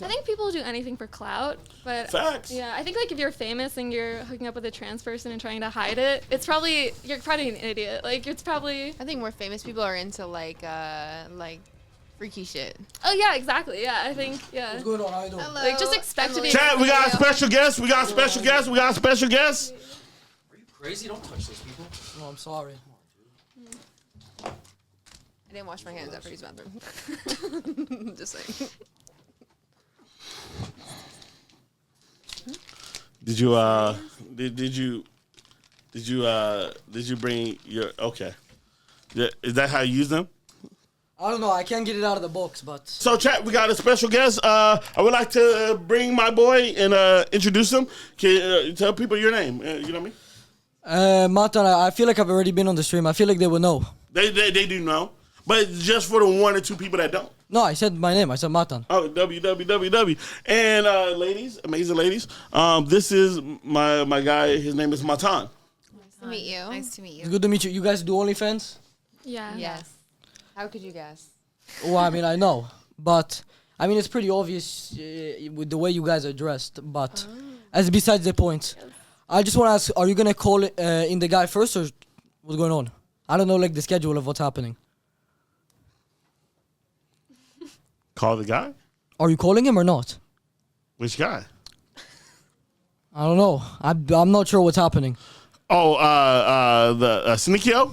I think people do anything for clout, but facts. Yeah, I think like if you're famous and you're hooking up with a trans person and trying to hide it, you're probably an idiot. Like it's probably. I think more famous people are into like freaky shit. Oh yeah, exactly. Yeah, I think yeah. What's going on? How you doing? Hello, Like just expect to be. Chat, we got a special guest. We got a special guest. We got a special guest. Are you crazy? Don't touch those people. No, I'm sorry. I didn't wash my hands after using the bathroom. Just saying. Did you did you bring your okay? Yeah, is that how you use them? I don't know. I can't get it out of the box, but So chat, we got a special guest. I would like to bring my boy and introduce him. Can you tell people your name? You know what I mean? Matan, I feel like I've already been on the stream. I feel like they will know. They do know, but just for the 1 or 2 people that don't. No, I said my name. I said Matan. Oh, www. And ladies, amazing ladies. This is my guy. His name is Matan. Nice to meet you. Nice to meet you. It's good to meet you. You guys do OnlyFans? Yeah. Yes. How could you guess? Well, I mean, I know. But, I mean, it's pretty obvious with the way you guys are dressed. But, as besides the point, I just want to ask, are you going to call in the guy first or what's going on? I don't know, like, the schedule of what's happening. Call the guy? Are you calling him or not? Which guy? I don't know. I'm not sure what's happening. Oh, the Sneako?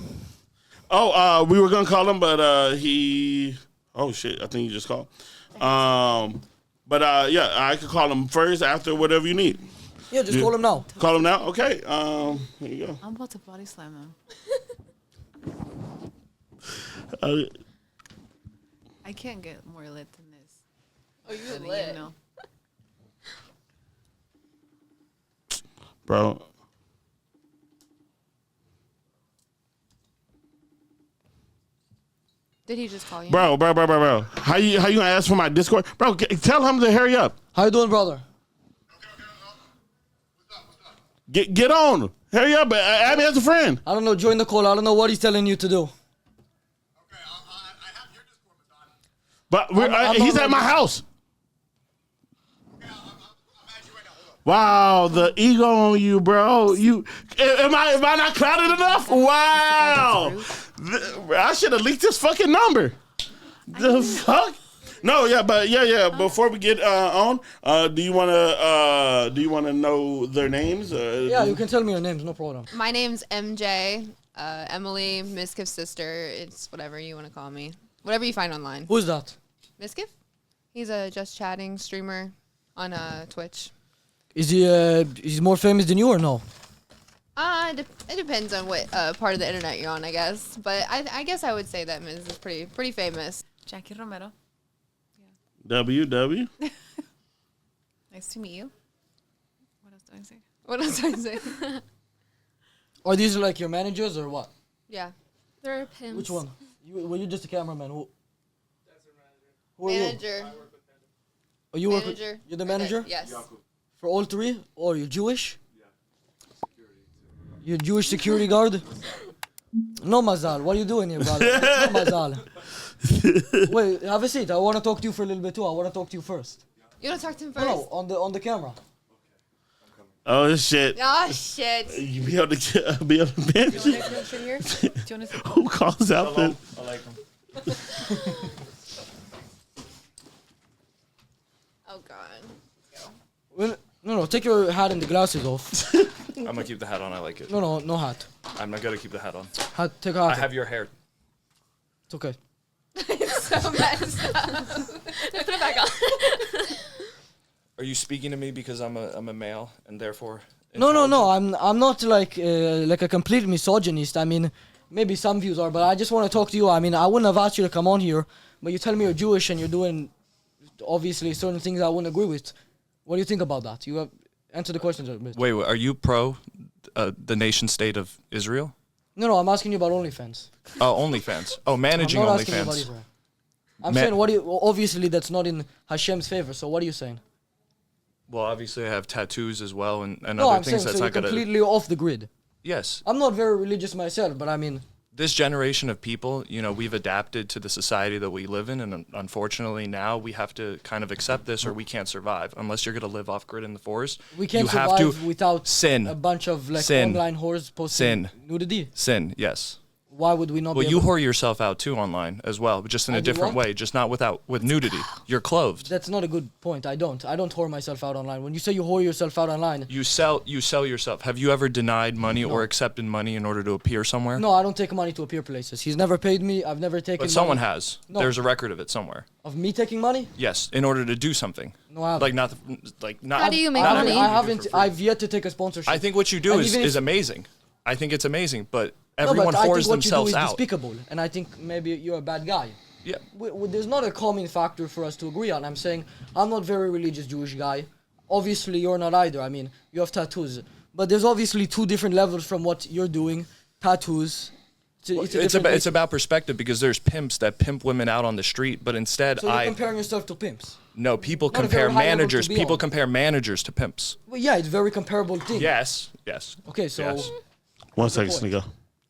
Oh, we were gonna call him, but he. Oh shit! I think you just called. But yeah, I could call him first after whatever you need. Yeah, just call him now. Call him now. Okay. Here you go. I'm about to body slam him. I can't get more lit than this. Oh, you Letting lit. you know. Bro. Did he just call you? Bro. How you gonna ask for my Discord? Bro, tell him to hurry up. How you doing, brother? Get on. Hurry up. Add me as a friend. I don't know. Join the call. I don't know what he's telling you to do. But I'm he's not at my ready. house. Wow, the ego on you, bro. Am I not crowded enough? Wow. I should have leaked this fucking number. The fuck? No, yeah, but yeah. Before we get on, do you wanna know their names? Yeah, you can tell me your names. No problem. My name's MJ. Emily, Miskif's sister. It's whatever you want to call me. Whatever you find online. Who's that? Miskif? He's a just chatting streamer on Twitch. Is he? He's more famous than you or no? It depends on what part of the internet you're on, I guess. But I guess I would say that Miz is pretty famous. Jackie Romero. WW. Nice to meet you. What else do I say? What else do I say? Are these like your managers or what? Yeah. They're pimps. Which one? Were you just a cameraman? Who? That's her manager. Who are you? Manager. Oh, you work with, Manager. you're the manager? Yes. For all three? Or you're Jewish? Yeah. You're Jewish security guard? No, Mazal. What are you doing here, brother? No, Mazal. Wait, have a seat. I want to talk to you for a little bit too. I want to talk to you first. You want to talk to him first? No, on the camera. Oh shit. Oh, shit. You be able to bench. Do you want to sit here? Do you want to say? Who calls out the? I like him. Oh, God. Well, no, take your hat and the glasses off. I'm gonna keep the hat on. I like it. No hat. I'm not gonna keep the hat on. Take a hat. I off. have your hair. It's okay. So messed up. Put it back on. Are you speaking to me because I'm a male and therefore? No. intelligent? I'm not like a complete misogynist. I mean, maybe some views are, but I just want to talk to you. I mean, I wouldn't have asked you to come on here, but you tell me you're Jewish and you're doing obviously certain things I wouldn't agree with. What do you think about that? You have answer the questions a bit. Wait, are you pro the nation state of Israel? No, I'm asking you about OnlyFans. Oh, OnlyFans. Oh, managing I'm not asking you about OnlyFans. Israel. I'm saying, what do you? Well, obviously, that's not in Hashem's favor. So, what are you saying? Well, obviously, I have tattoos as well and No, other I'm saying things so that's you're not gonna. completely off the grid. Yes. I'm not very religious myself, but I mean, this generation of people, you know, we've adapted to the society that we live in, and unfortunately now we have to kind of accept this, or we can't survive unless you're going to live off grid in the forest. We can't you have survive to without sin. a bunch of like Sin. online whores posting nudity. Sin, yes. Why would we not? Well, be you able- whore yourself out too online as well, but just in I a do different what? way, just not with nudity. You're clothed. That's not a good point. I don't whore myself out online. When you say you whore yourself out online, You sell yourself. Have you ever denied money or accepted money in order to appear somewhere? no, I don't take money to appear places. He's never paid me. I've never taken. But someone money has. No. There's a record of it somewhere. of me taking money. Yes, in order to do something. No, I haven't. Like not. How do you make not money? everything I you do for haven't. free. I've yet to take a sponsorship. I think what you do And is even if- amazing. I think it's amazing, but No, everyone but I whores think what you do themselves is out. despicable, and I think maybe you're a bad guy. Yeah. There's not a common factor for us to agree on. I'm saying I'm not very religious Jewish guy. Obviously, you're not either. I mean, you have tattoos, but there's obviously two different levels from what you're doing. Tattoos. It's about perspective, because there's pimps that pimp women out on the street, but instead So you're comparing yourself to pimps. no, people Not a compare very high level to managers. be People on. compare managers to pimps. Well, yeah, it's very comparable thing. Yes, yes. Okay, so Yes. 1 second, point. Sneako.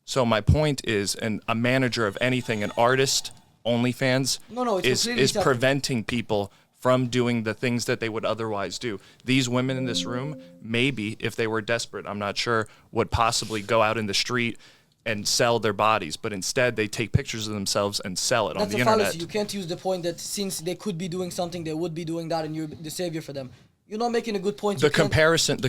So my point is, a manager of anything, an artist, OnlyFans, No, it's is completely separate. preventing people from doing the things that they would otherwise do. These women in this room, maybe if they were desperate, I'm not sure, would possibly go out in the street and sell their bodies, but instead they take pictures of themselves and sell it on that's the a internet. fallacy. You can't use the point that since they could be doing something, they would be doing that, and you're the savior for them. You're not making a good point. The You can't-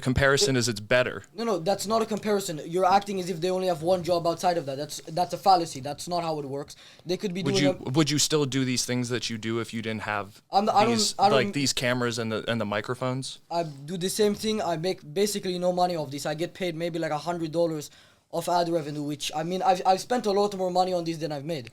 comparison is it's better. No, that's not a comparison. You're acting as if they only have one job outside of that. That's a fallacy. That's not how it works. They could be doing. Would you still do these things that you do if you didn't have I don't- like these cameras and the microphones? I do the same thing. I make basically no money off this. I get paid maybe like $100 of ad revenue, which I mean I've spent a lot more money on this than I've made.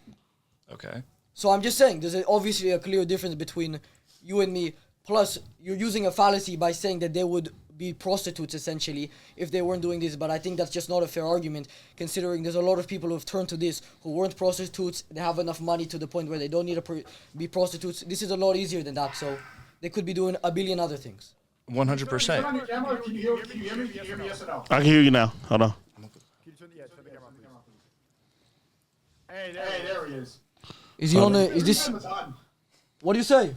Okay. So I'm just saying there's obviously a clear difference between you and me. Plus, you're using a fallacy by saying that they would be prostitutes essentially if they weren't doing this. But I think that's just not a fair argument, considering there's a lot of people who have turned to this who weren't prostitutes. They have enough money to the point where they don't need to be prostitutes. This is a lot easier than that. So they could be doing a billion other things. 100%. Can you hear me? Can you hear me? Yes or no? I can hear you now. Hold on. Hey, there he is. Is he on the? Is this? Matan, What do you say?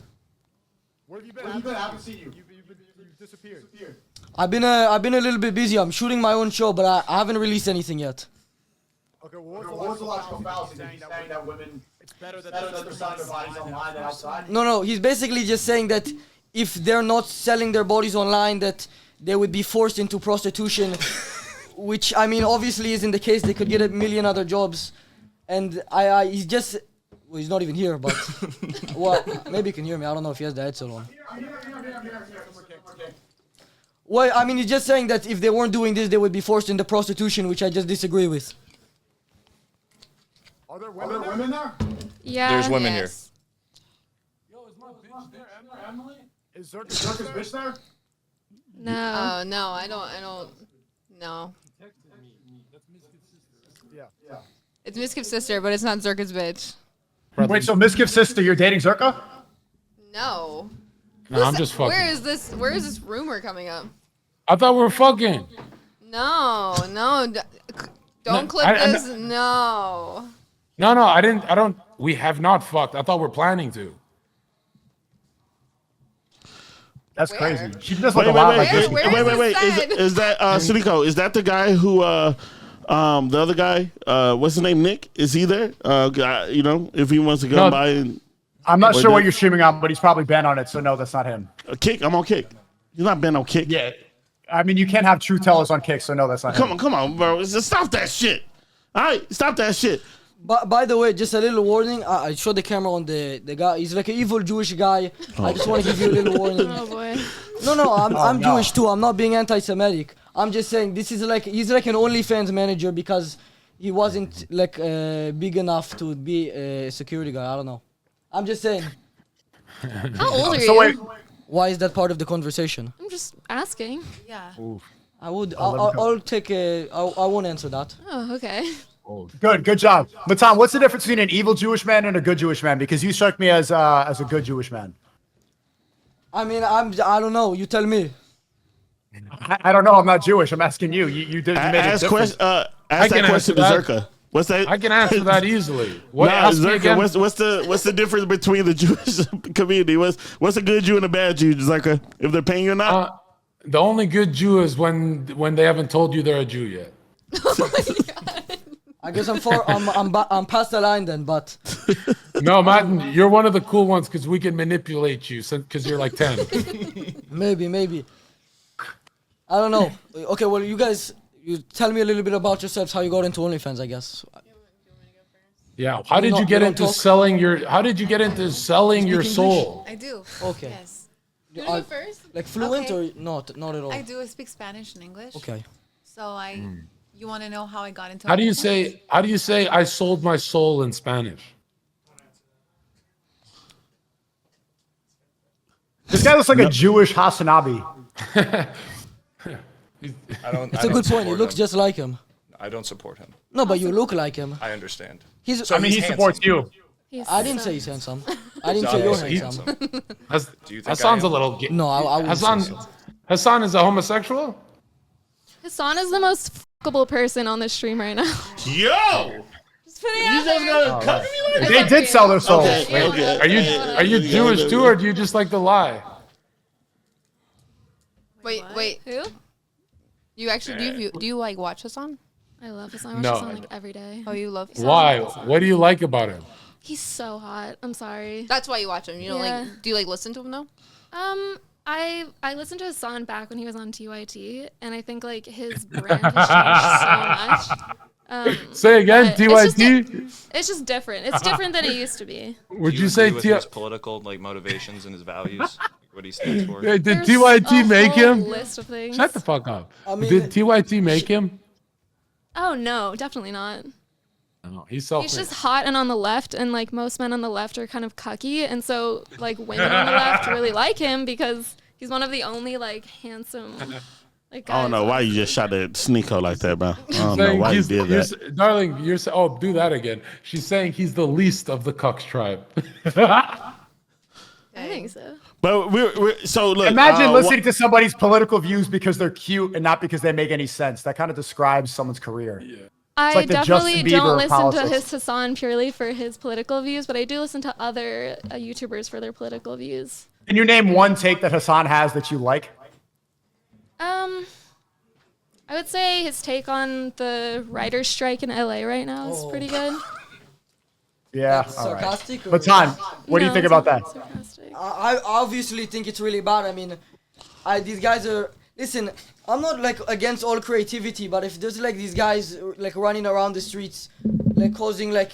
where have you been? I haven't seen you. You've disappeared. I've been a little bit busy. I'm shooting my own show, but I haven't released anything yet. Okay, well, what's the logical fallacy? He's saying that women, it's better that they're selling their bodies online than outside? No. He's basically just saying that if they're not selling their bodies online, that they would be forced into prostitution, which I mean obviously isn't the case. They could get a million other jobs, and he's just. Well, he's not even here, but well, maybe you can hear me. I don't know if he has the headset on. I'm here. Okay. Well, I mean, he's just saying that if they weren't doing this, they would be forced into prostitution, which I just disagree with. Are there women there? Yeah. There's women here. Yes. Is Zherka's bitch there? No. Oh no, I don't. No. Yeah. It's Miskip's sister, but it's not Zherka's bitch. Wait, so Miskip's sister, you're dating Zherka? No. No, I'm just fucking. Where is this rumor coming up? I thought we were fucking. No. Don't No, clip I- this. No. No, I don't. We have not fucked. I thought we're planning to. That's Where? crazy. She does Wait, look a lot like Where- this. where- wait. Is that Sneako? Is that the guy who the other guy? What's his name? Nick? Is he there? You know, if he wants to come No. by and I'm not Wait, sure what dude. you're streaming on, but he's probably banned on it, so no, that's not him. Kick. I'm on Kick. He's not been on Kick. Yeah. I mean, you can't have truth tellers on Kick, so no, that's not him. Come on, bro. Just stop that shit. All right, stop that shit. But by the way, just a little warning. I showed the camera on the guy. He's like an evil Jewish guy. I just want to give you a little warning. Oh boy. No, I'm no. Jewish too. I'm not being anti-Semitic. I'm just saying this is like he's like an OnlyFans manager because he wasn't like big enough to be a security guy. I don't know. I'm just saying. How old are So you? wait, Why is that part of the conversation? I'm just asking. Yeah. I would. let him I'll take a. I won't answer that. Oh, okay. good job. Matan, what's the difference between an evil Jewish man and a good Jewish man? Because you struck me as a good Jewish man. I mean, I don't know. You tell me. I don't know. I'm not Jewish. I'm asking you. You did. You made it Ask different. that can question to answer that. Zherka. What's that? I can answer that easily. What? Nah, Ask me Zherka, again. what's the difference between the Jewish community? What's a good Jew and a bad Jew, Zherka? If they're paying you or not? The only good Jew is when they haven't told you they're a Jew yet. I guess I'm past the line then, but No, Matan, you're one of the cool ones because we can manipulate you because you're like 10. maybe. I don't know. Okay, well, you guys, you tell me a little bit about yourselves, how you got into OnlyFans, I guess. Yeah. How did you get into selling your soul? I do. Okay. Yes. You wanna go first? Like fluent Okay. or not at all? I do. I speak Spanish and English. Okay. So you want to know how I got into How do you OnlyFans? say I sold my soul in Spanish? This guy looks like a Jewish Hasanabi. It's a good point. He looks just like him. I don't support him. No, but you look like him. I understand. He's. I mean, he supports you. I didn't say he's handsome. I didn't say you're handsome. Do you think Hassan's I a am? little gay. No, I wouldn't say Hassan, so. Hassan is a homosexual? Hassan is the most fuckable person on the stream right now. Yo! Just putting it You out just there. gonna cut me like They did sell their soul. Okay. Are you Jewish too, or do you just like to lie? Wait. Who? You actually do you like watch Hassan? I love Hassan. I watch No. Hassan like every day. Oh, you love Hassan? Why? What do you like about him? He's so hot. I'm sorry. That's why you watch him. You don't Yeah. like? Do you like listen to him though? I listened to Hassan back when he was on TYT, and I think like his brand has changed so much. Say again, but it's TYT? It's just different. It's different than it used to be. Would Do you say agree with his political motivations and his values? What he stands for? Did There's TYT a make whole him? list of things. Shut the fuck up. I mean- Did TYT make him? Oh no, definitely not. No, he's self. He's just hot and on the left, and like most men on the left are kind of cucky, and so like women on the left really like him because he's one of the only like handsome like guys. I don't know why you just shot at Sneako like that, bro. I don't know saying why you did that. Darling, oh, do that again. She's saying he's the least of the Cucks tribe. I think so. But we're so look. Imagine listening to somebody's political views because they're cute and not because they make any sense. That kind of describes someone's career. Yeah. I like the definitely Justin Bieber don't of listen politics. to his Hassan purely for his political views, but I do listen to other YouTubers for their political views. Can you name one take that Hassan has that you like? I would say his take on the writer's strike in LA right now is pretty good. Yeah. That's all right. sarcastic. Or? Matan, what do you No, think it's about not that? sarcastic. I obviously think it's really bad. I mean, these guys are. Listen, I'm not like against all creativity, but if there's like these guys like running around the streets, like causing like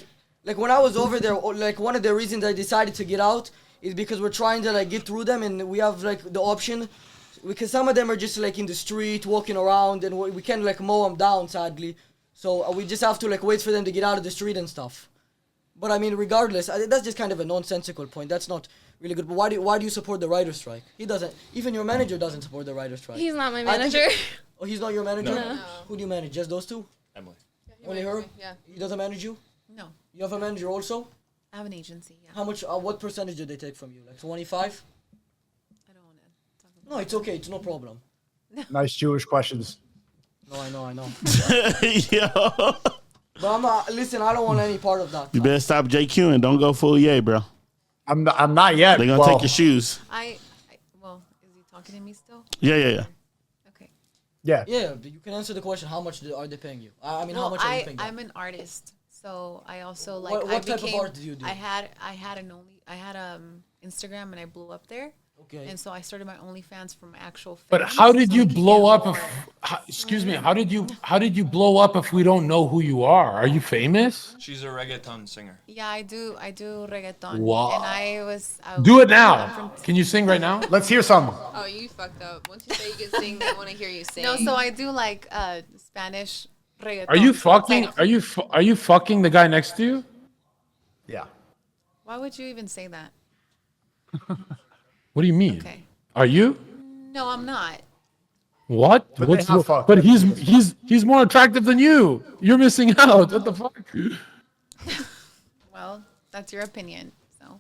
when I was over there, like one of the reasons I decided to get out is because we're trying to like get through them, and we have like the option because some of them are just like in the street walking around, and we can't like mow them down, sadly. So we just have to like wait for them to get out of the street and stuff. But I mean, regardless, that's just kind of a nonsensical point. That's not really good. But why do you support the writer's strike? He doesn't. Even your manager doesn't support the writer's strike. He's not my I think- manager. Oh, he's not your manager? No. Who do you manage? Just those two? Emily. Only her? Yeah. He doesn't manage you? No, You have a manager also? I have an agency. Yeah. How much? What percentage do they take from you? Like 25? I don't want to talk about. No, it's okay. It's no problem. Nice Jewish questions. No, I know. Yo, But I'm not. Listen, I don't want any part of that. you better stop JQ and don't go full yay, bro. I'm not yet. They're gonna Well, take your shoes. Well, is he talking to me still? Yeah. Okay. Yeah. Yeah, but you can answer the question. How much are they paying you? I mean, how Well, much are you paying them? I'm an artist, so I also like. What I type of became, art do you do? I had Instagram and I blew up there. Okay. And so I started my OnlyFans from actual. But fans, how did so you they could blow get up? more. Excuse me. How did you blow up if we don't know who you are? Are you famous? She's a reggaeton singer. Yeah, I do reggaeton. Wow. And I was Do it I'm now. from- Can you sing right now? Let's hear some. Oh, you fucked up. Once you say you can sing, they want to hear you sing. No, so I do like Spanish reggaeton. Are you so it's fucking? like- Are you fucking the guy next to you? Yeah. Why would you even say that? What do you mean? Okay. Are you? No, I'm not. What? But they have fucked. But he's more attractive than you. You're missing out. What the fuck? Well, that's your opinion. So.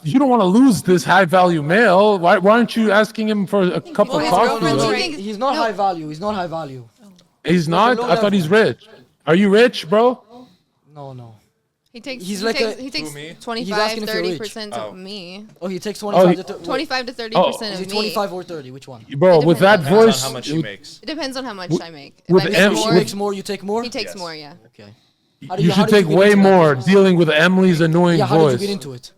You don't want to lose this high value male. Why aren't you asking him for a cup Well, of his coffee? girlfriend's Like, right. He's not No. high value. He's not high value. he's not. low I thought he's level. rich. Are you rich, bro? No. He takes. He's he like takes, a- he takes Who, me? 25, asking if you're rich. 30% Oh. of me. Oh, he takes 25 he- to 30. 25 to 30% Oh. of Is me. it 25 or 30? Which one? Bro, with that depends Depends voice, on how much she makes. It depends on how much I make. If with I make M- If more, he makes more, you take more? he takes Yes. more. Yeah. Okay. you should take way more dealing with Emily's annoying Yeah, how did you voice. get into it?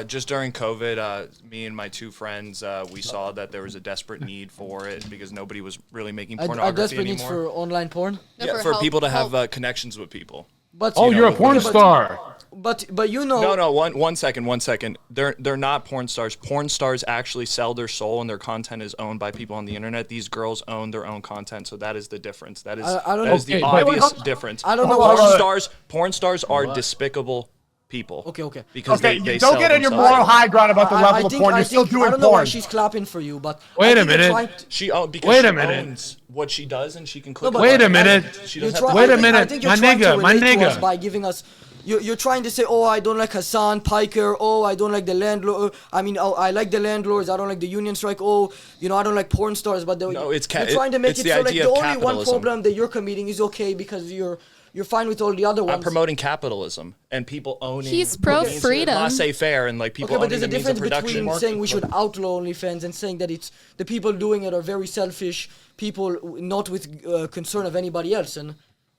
Just during COVID, me and my two friends, we saw that there was a desperate need for it because nobody was really making A pornography desperate needs anymore. for online porn? No, Yeah, for help- people to have help. connections with people. But Oh, you're a with porn women. star. But you know. No, one second. They're not porn stars. Porn stars actually sell their soul, and their content is owned by people on the internet. These girls own their own content, so that is the difference. That is I don't that know. is the Okay, but- obvious difference. I don't know Porn how- stars. Porn stars are despicable people. Okay. Because Okay, they don't sell get on your themselves. moral high ground about the level of porn. You're still I doing don't know why porn. she's clapping for you, but Wait I a think you're minute. trying to- She because Wait a she minute. owns what she does, and she can click. but- Wait a minute. She You're doesn't try- have to. Wait a I think- minute, I think you're my trying to nigga, my relate to us nigga. by giving us. You're trying to say, oh, I don't like Hassan Piker. Oh, I don't like the landlord. I mean, oh, I like the landlords. I don't like the union strike. Oh, I don't like porn stars. But No, it's you're trying to make it's it the so like idea the of only one capitalism. problem that you're committing is okay because you're fine with all the other ones. I'm promoting capitalism and people owning. He's pro-freedom. Laissez-faire and like people Okay, but owning there's a the means of difference production. between saying we should outlaw OnlyFans and saying that it's the people doing it are very selfish people, not with concern of anybody else. And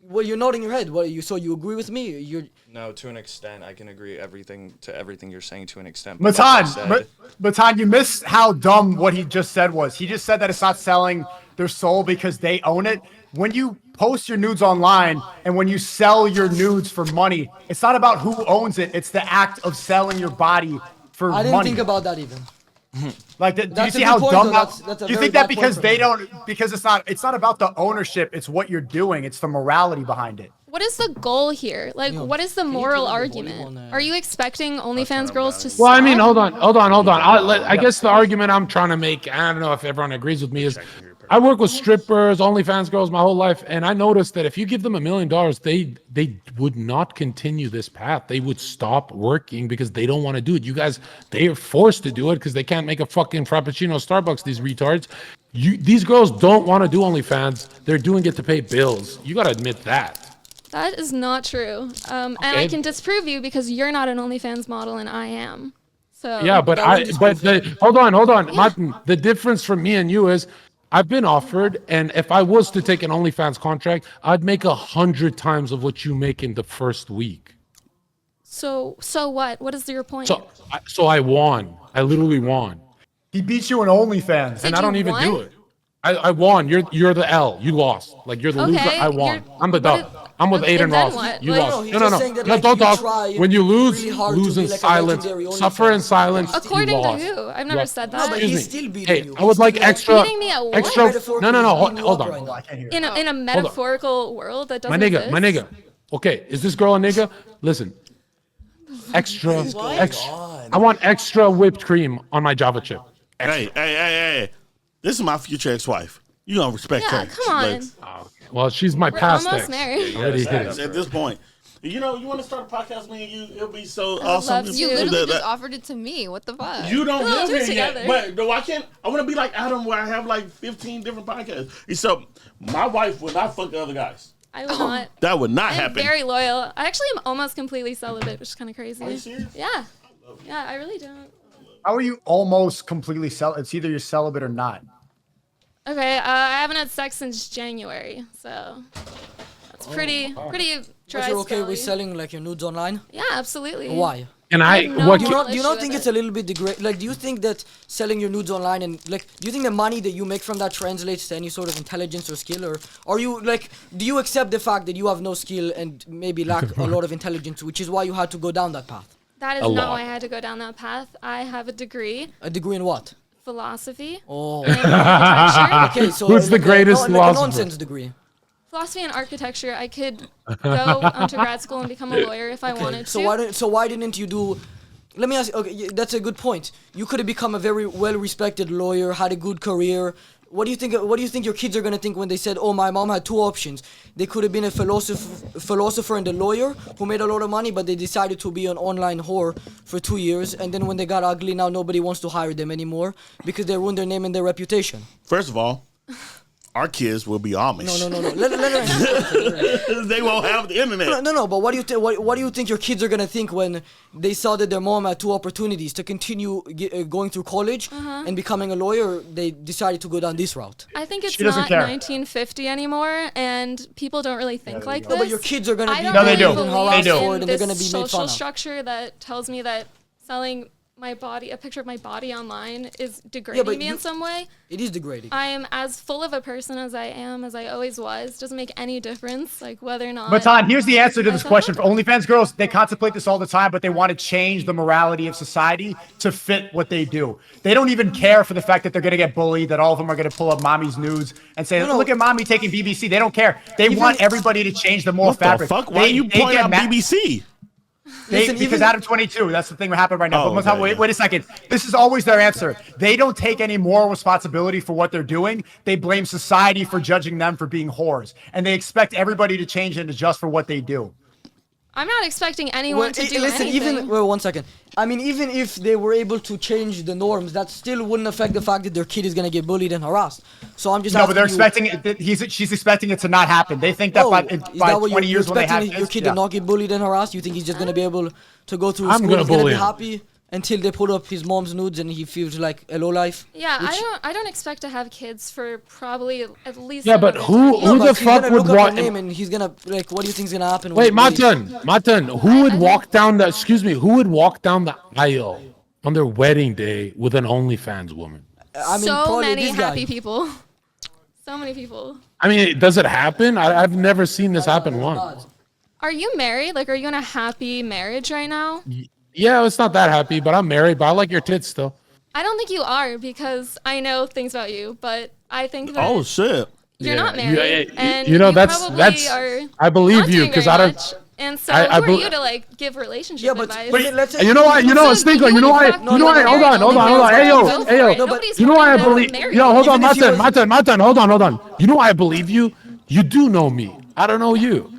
well, you're nodding your head. So you agree with me? No, to an extent, I can agree to everything you're saying to an extent. but like I Matan, said- Matan, you missed how dumb what he just said was. He just said that it's not selling their soul because they own it. When you post your nudes online and when you sell your nudes for money, it's not about who owns it. It's the act of selling your body for I didn't money. think about that even. Like, do you That's a see good how point, dumb though. that? That's a Do you very think that bad point because from they him. don't? Because it's not about the ownership. It's what you're doing. It's the morality behind it. What is the goal here? Like, what is the moral argument? Are you expecting OnlyFans girls to Well, I mean, stop? hold on. I guess the argument I'm trying to make, I don't know if everyone agrees with me, is I work with strippers, OnlyFans girls my whole life, and I noticed that if you give them $1 million, they would not continue this path. They would stop working because they don't want to do it. You guys, they are forced to do it because they can't make a fucking Frappuccino Starbucks, these retards. These girls don't want to do OnlyFans. They're doing it to pay bills. You got to admit that. That is not true. And I can disprove you because you're not an OnlyFans model and I am. So Yeah, but hold on, Martin. The difference from me and you is I've been offered, and if I was to take an OnlyFans contract, I'd make 100 times of what you make in the first week. So what? What is your point? So I won. I literally won, He beat you in OnlyFans. Did and I don't you even won? do it. I won. You're the L. You lost. Like you're the loser. Okay, I won. you're- I'm the what dub. I'm with and Aiden then Ross. what? You Like- lost. No, he's No, just saying that, like, don't you talk. try When you lose, really hard lose to in be like a silence. legendary Suffer in OnlyFans. silence. According you to lost. who? I've never Yeah. said No, that. but Excuse he's me. still beating Hey, you. I would like extra. Beating me at what? Extra. Metaphorically, No. he's beating you Hold up on. right now. I can't hear. in a metaphorical world that doesn't My nigga, exist. my nigga. Okay, is this girl a nigga? Listen. Extra. I want extra whipped cream on my Java chip. Hey. This is my future ex-wife. You gonna respect Yeah, her. come on. Like, Well, she's my We're past almost ex. married. Already hit it. at this point, you want to start a podcast, me and you? It'll be so I awesome. love You Dude, literally That- just that- offered it to me. What the fuck? You don't We'll live do it here yet, together. but no, I can't. I want to be like Adam, where I have like 15 different podcasts. So my wife would not fuck the other guys. I would not. That would not I'm happen. very loyal. I actually am almost completely celibate, which is kind of crazy. Are you serious? Yeah. Yeah, I really don't. How are you almost completely celibate? It's either you're celibate or not. Okay, I haven't had sex since January, so that's pretty dry But you're okay with spelly. selling like your nudes online? Yeah, absolutely. Why? And I I, have no what? moral Can, Do you issue not with think it. it's a little bit like, do you think that selling your nudes online and like, do you think the money that you make from that translates to any sort of intelligence or skill, or are you like, do you accept the fact that you have no skill and maybe lack a lot of intelligence, which is why you had to go down that path? That is A not lot. why I had to go down that path. I have a degree, A degree in what? philosophy, Oh, and architecture. okay. So Who's the greatest like a philosopher? nonsense degree. Philosophy and architecture. I could go onto grad school and become a lawyer if I wanted So to. why didn't you do? Let me ask. Okay, that's a good point. You could have become a very well-respected lawyer, had a good career. What do you think? What do you think your kids are gonna think when they said, "Oh, my mom had two options. They could have been a philosopher and a lawyer who made a lot of money, but they decided to be an online whore for 2 years, and then when they got ugly, now nobody wants to hire them anymore because they ruined their name and their reputation." First of all, Our kids will be Amish. No. Let her answer. They won't have the internet. No. But what do you think your kids are gonna think when they saw that their mom had two opportunities to continue going through college and becoming a lawyer? They decided to go down this route. I think it's She doesn't not care. 1950 anymore, and people don't really think like No, this. but your kids are gonna I be don't No, they really do. believe They do. for it, in and they're this gonna be made social fun of. structure that tells me that selling my body, a picture of my body online, is degrading me in some way. It is degrading. I am as full of a person as I am, as I always was. Doesn't make any difference, like whether or not. Matan, here's the answer to this I question. For thought- OnlyFans girls, they contemplate this all the time, but they want to change the morality of society to fit what they do. They don't even care for the fact that they're going to get bullied, that all of them are going to pull up mommy's nudes and say, No. look at mommy taking BBC. They don't care. They want everybody to change the moral What fabric. the fuck? Why you they point get out mad- BBC? Listen, because even- Adam 22, that's the thing that happened right now. Oh, But Matan, okay, wait a second. This is always their answer. They don't take any moral responsibility for what they're doing. They blame society for judging them for being whores. And they expect everybody to change and adjust for what they do. I'm not expecting anyone to do listen, anything. even 1 second. I mean, even if they were able to change the norms, that still wouldn't affect the fact that their kid is gonna get bullied and harassed. So I'm just No, but they're asking you, expecting it. She's expecting it to not happen. They think that Oh, by is 20 years when they have expecting your kids, kid yeah. to not get bullied and harassed? You think he's just gonna be able to go through I'm school? gonna He's gonna bully be him. happy until they put up his mom's nudes and he feels like a low life. Yeah, Which- I don't expect to have kids for probably at least. Yeah, but another who- 20 who No, the but he's fuck gonna would look up want- your name and he's gonna like, what do you think's gonna happen? Wait, when he- Matan, who would walk down the? Excuse me, who would walk down the aisle on their wedding day with an OnlyFans woman? I mean, so probably many this guy. happy people. So many people. I mean, does it happen? I've never seen this happen once. Are you married? Like, are you in a happy marriage right now? Yeah, it's not that happy, but I'm married. But I like your tits still. I don't think you are because I know things about you, but I think that Oh shit! you're Yeah, not you- married, and you know, that's- probably that's- are I believe not you, doing 'cause very I don't- much. And so, I who are bel- you to like give relationship Yeah, but advice? let's say You know what? You know what, So Sneako? you You know why? fuck- You know why? no, Hold on, hold on, hold on. Hey go yo, for hey it. yo. Nobody's You know why I fucking believe? married. Yo, hold on, Even if you Matan. Hold on. You know why I believe you? You do know me. I don't know you.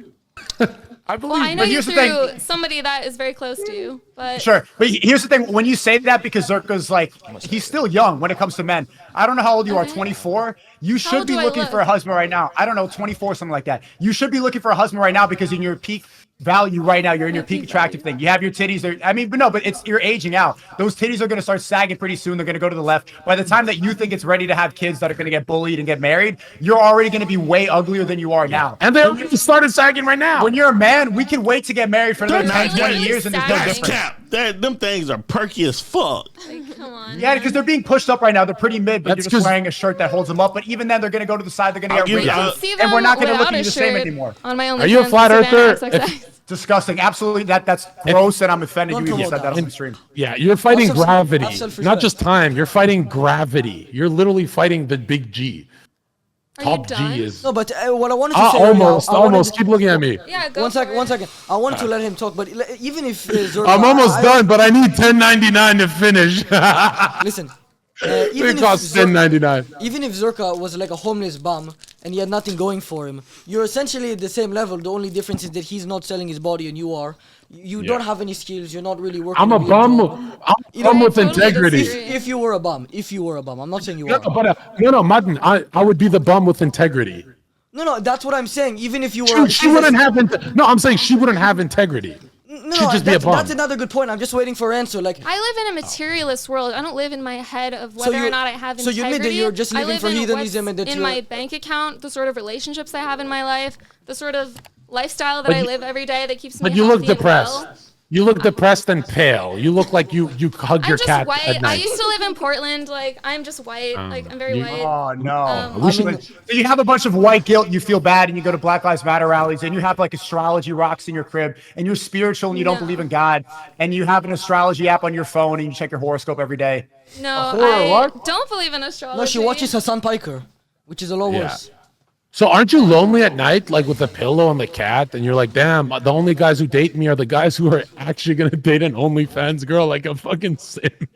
I believe. Well, I know But you here's the through thing. somebody that is very close to you, but Sure, but here's the thing: when you say that, because Zherka's like, he's still young when it comes to men. I don't know how old you are, Okay. 24. You should old be do I looking look? for a husband right now. I don't know, 24, something like that. You should be looking for a husband right now because in your peak value right now, you're in your peak attractive thing. You have your titties. I mean, but no, but you're aging out. Those titties are going to start sagging pretty soon. They're going to go to the left. By the time that you think it's ready to have kids that are going to get bullied and get married, you're already going to be way uglier than you are now. And they already started sagging right now. When you're a man, we can wait to get married for another They're 10, not 20 years and there's no sagging. That's difference. cap. Them things are perky as fuck. like, come on. Yeah, because they're being pushed up right now. They're pretty mid, but That's you're just 'cause- wearing a shirt that holds them up. But even then, they're going to go to the side. They're going to I'll get give you- wrinkles. See And we're not going to look without at you a the same shirt anymore. On my Are you a OnlyFans, flat Savannah earther? XXX. Disgusting. Absolutely. That's gross, and I'm offended Don't you when you promote said that that. on the stream. Yeah, you're fighting Have self- gravity, have self-respect. not just time. You're fighting gravity. You're literally fighting the big G. Are you Top done? G is No, but what I wanted to say earlier, almost. I wanted- Keep looking at me. Yeah, go One for second, it. 1 second. I wanted to let him talk, but even if Zherka, I'm almost I- done, but I need 10.99 to finish. Listen, It even costs if 10.99. even if Zherka was like a homeless bum and he had nothing going for him, you're essentially at the same level. The only difference is that he's not selling his body and you are. You don't have any skills. You're not really working. I'm a real bum. job. I'm a bum with totally integrity. disagree. If you were a bum, I'm not saying you No, are. but no, Matan. I would be the bum with integrity. No, that's what I'm saying. Even if you were, She wouldn't have. No, I'm saying she wouldn't have integrity. No, she'd just be a bum. that's another good point. I'm just waiting for her answer. Like, I live in a materialist world. I don't live in my head of whether you- or not I have so integrity. you admit that you're just I living live for in heathenism what's and that in you're- my bank account, the sort of relationships I have in my life, the sort of lifestyle that I live every day that keeps me But you look healthy and depressed. well. You look depressed and pale. You look like you hug I'm your just cat white. at I night. used to live in Portland. Like, I'm just white. Like, I'm very you- white. Oh no! We should- So you have a bunch of white guilt. You feel bad, and you go to Black Lives Matter rallies, and you have like astrology rocks in your crib, and you're spiritual, and you don't No. believe in God, and you have an astrology app on your phone, and you check your horoscope every day. No, horror, I what? don't believe in astrology. no, she watches Hassan Piker, which is a lot worse. So aren't you lonely at night, like with the pillow and the cat, and you're like, damn, the only guys who date me are the guys who are actually gonna date an OnlyFans girl, like a fucking simp.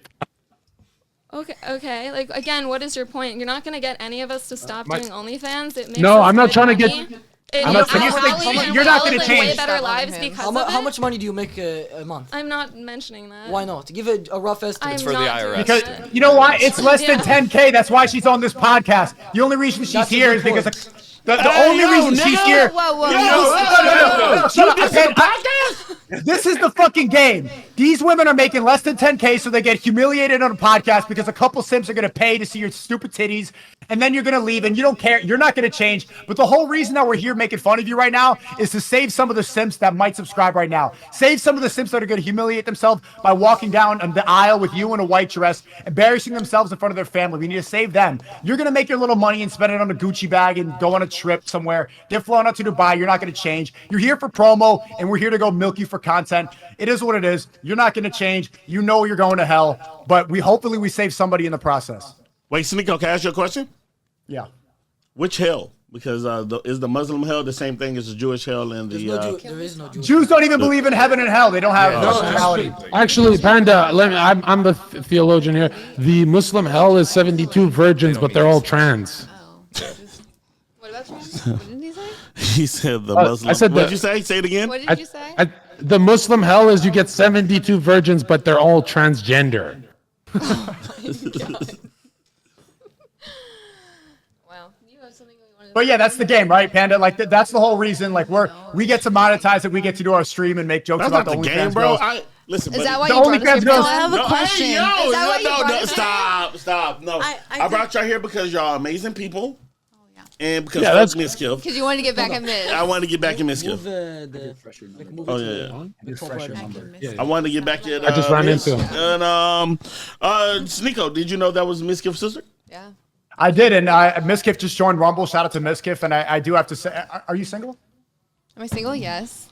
Okay. Like, again, what is your point? You're not gonna get any of us to stop doing OnlyFans. It makes No, us I'm not good trying to money. get. And not saying- you're not gonna live change. way better Stop lives loving him. because of it. How much money do you make a month? I'm not mentioning that. Why not? Give it a rough estimate. I'm for the not doing IRS. Because that. you know why? It's less than Yeah. 10K. That's why she's on this podcast. The only reason she's That's a here good is because point. the Hey, only yo, reason she's nigga. here. Whoa. No, shut up. This is a podcast? This is the fucking game. These women are making less than 10K, so they get humiliated on a podcast because a couple simps are gonna pay to see your stupid titties, and then you're gonna leave, and you don't care. You're not gonna change. But the whole reason that we're here making fun of you right now is to save some of the simps that might subscribe right now. Save some of the simps that are gonna humiliate themselves by walking down the aisle with you in a white dress, embarrassing themselves in front of their family. We need to save them. You're gonna make your little money and spend it on a Gucci bag and go on a trip somewhere. They're flying out to Dubai. You're not gonna change. You're here for promo, and we're here to go milk you for content. It is what it is. You're not gonna change. You know you're going to hell, but hopefully we save somebody in the process. Wait, Sneako, can I ask you a question? Yeah. Which hell? Because is the Muslim hell the same thing as the Jewish hell and There's the? no there is no Jewish. Jews don't even believe in heaven and hell. They don't have personality. Actually, Panda, I'm the theologian here. The Muslim hell is 72 virgins, but they're all trans. What about trans? What did he say? He said the Muslim. I said What'd the- you say? Say it again. What did you say? The Muslim hell is you get 72 virgins, but they're all transgender. Wow. You have something you wanted to But yeah, that's the game, right, Panda? Like that's the whole reason. Like we get to monetize it. We get to do our stream and make jokes That's about not the the game, OnlyFans bro. girls. Listen, Is but that why the you brought us OnlyFans here? girls- I have a no, question. Hey, yo, Is that why you brought no, us here? stop. No, I brought y'all here because y'all amazing people, and because Yeah, that's that's- Miss Kiff. Because you wanted to get back at Miz. I wanted to get back in Miss Move Kiff. move Oh it to yeah, the top right. I wanted to get back at. I just ran Miss. into him. And Sneako, did you know that was Miss Kiff's sister? Yeah. I did, and Miskiff just joined Rumble. Shout out to Miskiff, and I do have to say, are you single? Am I single? Yes.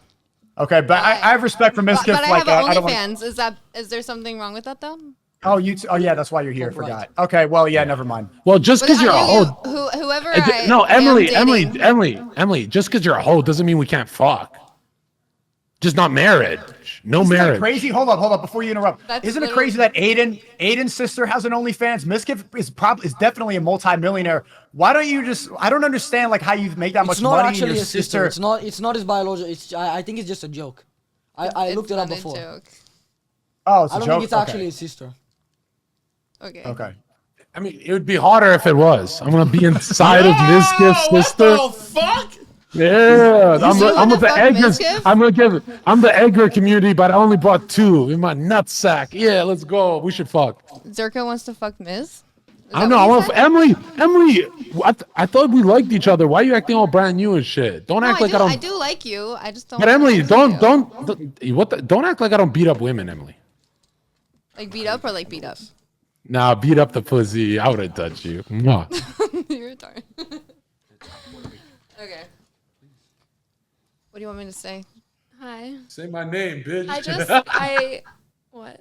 Okay, but I have respect for Miskiff. But I Like, have I don't wanna- OnlyFans. Is there something wrong with that though? Oh, yeah, that's why you're here. Forgot. Okay, well, yeah, never mind. Well, just because you're a hoe. Whoever No, I am dating- Emily. Just because you're a hoe doesn't mean we can't fuck. Just not marriage. No Isn't that marriage. crazy? Hold up, before you interrupt. That's Isn't it literally- crazy that Aiden's sister has an OnlyFans? Miskiff is definitely a multi-millionaire. Why don't you just? I don't understand like how you make that much It's not money. actually and your a sister. It's not his biological. I think it's just a joke. I looked it up It's not a before. joke. Oh, it's a I don't joke. think it's actually his sister. Okay. Okay. I mean, it would be hotter if it was. I'm gonna be inside of Miskiff's sister. What the fuck? Yeah, I'm with the fuck Edgar's. Miskiff? I'm the Edgar community, but I only bought 2 in my nutsack. Yeah, let's go. We should fuck. Zherka wants to fuck Miz. Is I don't that know. I what want you said? Emily. I thought we liked each other. Why are you acting all brand new and shit? Don't No, act like I I don't. do like you. I just don't. But Emily, like you. don't act like I don't beat up women, Emily. Like beat up or like beat up? Nah, beat up the pussy. I wouldn't touch you. Mwah. You're retarded. Okay. What do you want me to say? Hi. Say my name, bitch. What?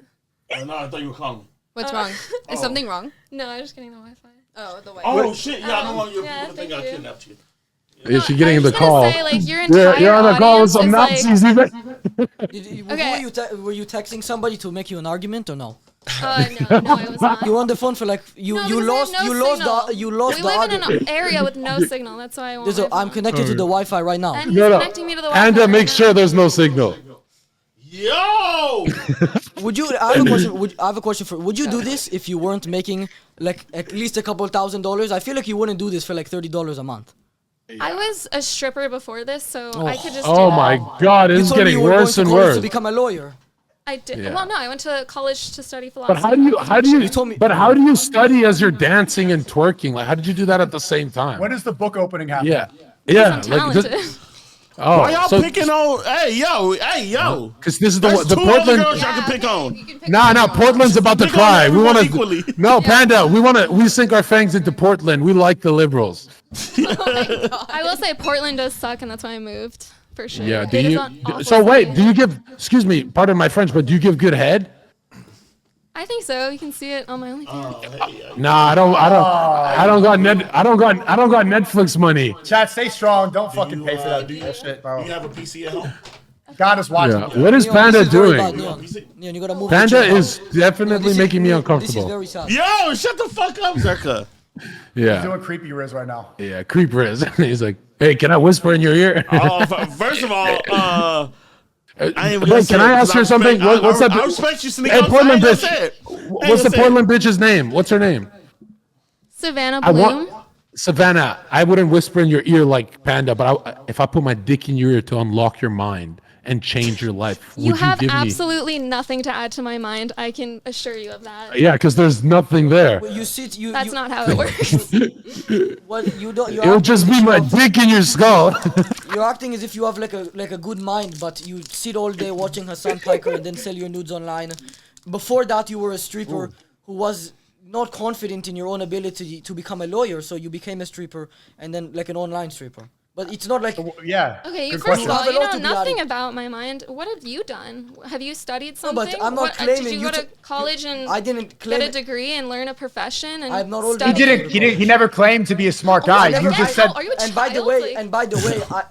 No, I thought you were calling. What's wrong? Is something wrong? No, I'm just getting the Wi-Fi. Oh, the way. Oh shit! Yeah, I don't want you yeah, to think I thank you. kidnapped you. Is she getting I the was gonna call? say, like, your entire You're on the call with some audience is, Nazis. Okay. Were you texting somebody to make you an argument or no? No, I was not. You were on the phone for like you No, you because I lost have no you lost signal. the you lost We the live in audio. an area with no signal. That's why I want. I'm connected to the Wi-Fi right now. And he's connecting me to the Wi-Fi. Panda, right make now. sure there's no signal. Yo! Would you? I have a question. I have a question for. Would you do this if you weren't making like at least a couple $1,000s? I feel like you wouldn't do this for like $30 a month. I was a stripper before this, so I could just. Oh do my that. God, You it's told me getting you were going worse to and college worse. to become a lawyer. I did. Yeah. Well, no, I went to college to study philosophy. But how do you told me- but how do you study as you're dancing and twerking? Like, how did you do that at the same time? When is the book opening happen? Yeah, I'm yeah. talented. Why y'all so picking on? Hey yo! because this is the There's the two other Portland. girls y'all can pick on. You can pick Nah, one. Portland's about to Pick on cry. We everyone want equally. to. No, Panda. We sink our fangs into Portland. We like the liberals. I will say Portland does suck, and that's why I moved for sure. Yeah. Do It is you? an awful So wait. city. Do you give? Excuse me. Pardon my French, but do you give good head? I think so. You can see it on my OnlyFans. Nah, I don't got Netflix money. Chat, stay strong. Don't fucking pay for that Do you bullshit, bro. have a PC at home? God is watching. Yeah. What is Neon, Panda this is very bad, doing? Neon, you gotta move. Panda your chair. is definitely This is- making me This is uncomfortable. very sad. Yo, shut the fuck up, Zherka. He's Yeah. doing creepy Riz right now. Yeah. Creeper is. He's like. Hey, can I whisper in your ear? First of all, I ain't Wait, gonna can say I it, ask 'cause her something? What's that? I respect you, Sneako. Hey, Portland I ain't bitch. gonna say it. What's the Portland bitch's name? What's her name? Savannah I Bloom. want Savannah. I wouldn't whisper in your ear like Panda, but if I put my dick in your ear to unlock your mind and change your life, You would have you give me? absolutely nothing to add to my mind. I can assure you of that. Yeah, because there's nothing there. Well, you sit. That's not how it works. Well, you don't. You're It'll acting just as be if you my have- dick in your skull. You're acting as if you have like a good mind, but you sit all day watching Hassan Piker and then sell your nudes online. Before that, you were a stripper who was not confident in your own ability to become a lawyer, so you became a stripper and then like an online stripper. But it's not like Yeah. Okay, Good first of question. all, You have a you lot know to be nothing added. about my mind. What have you done? Have you studied No, something? but I'm not What, claiming did you you go to to- college and I didn't claim get a it. degree and learn a profession? And I'm not old study? enough. He never claimed to be a smart guy. I You never- just I- said. Are you a And by the child? way, Like-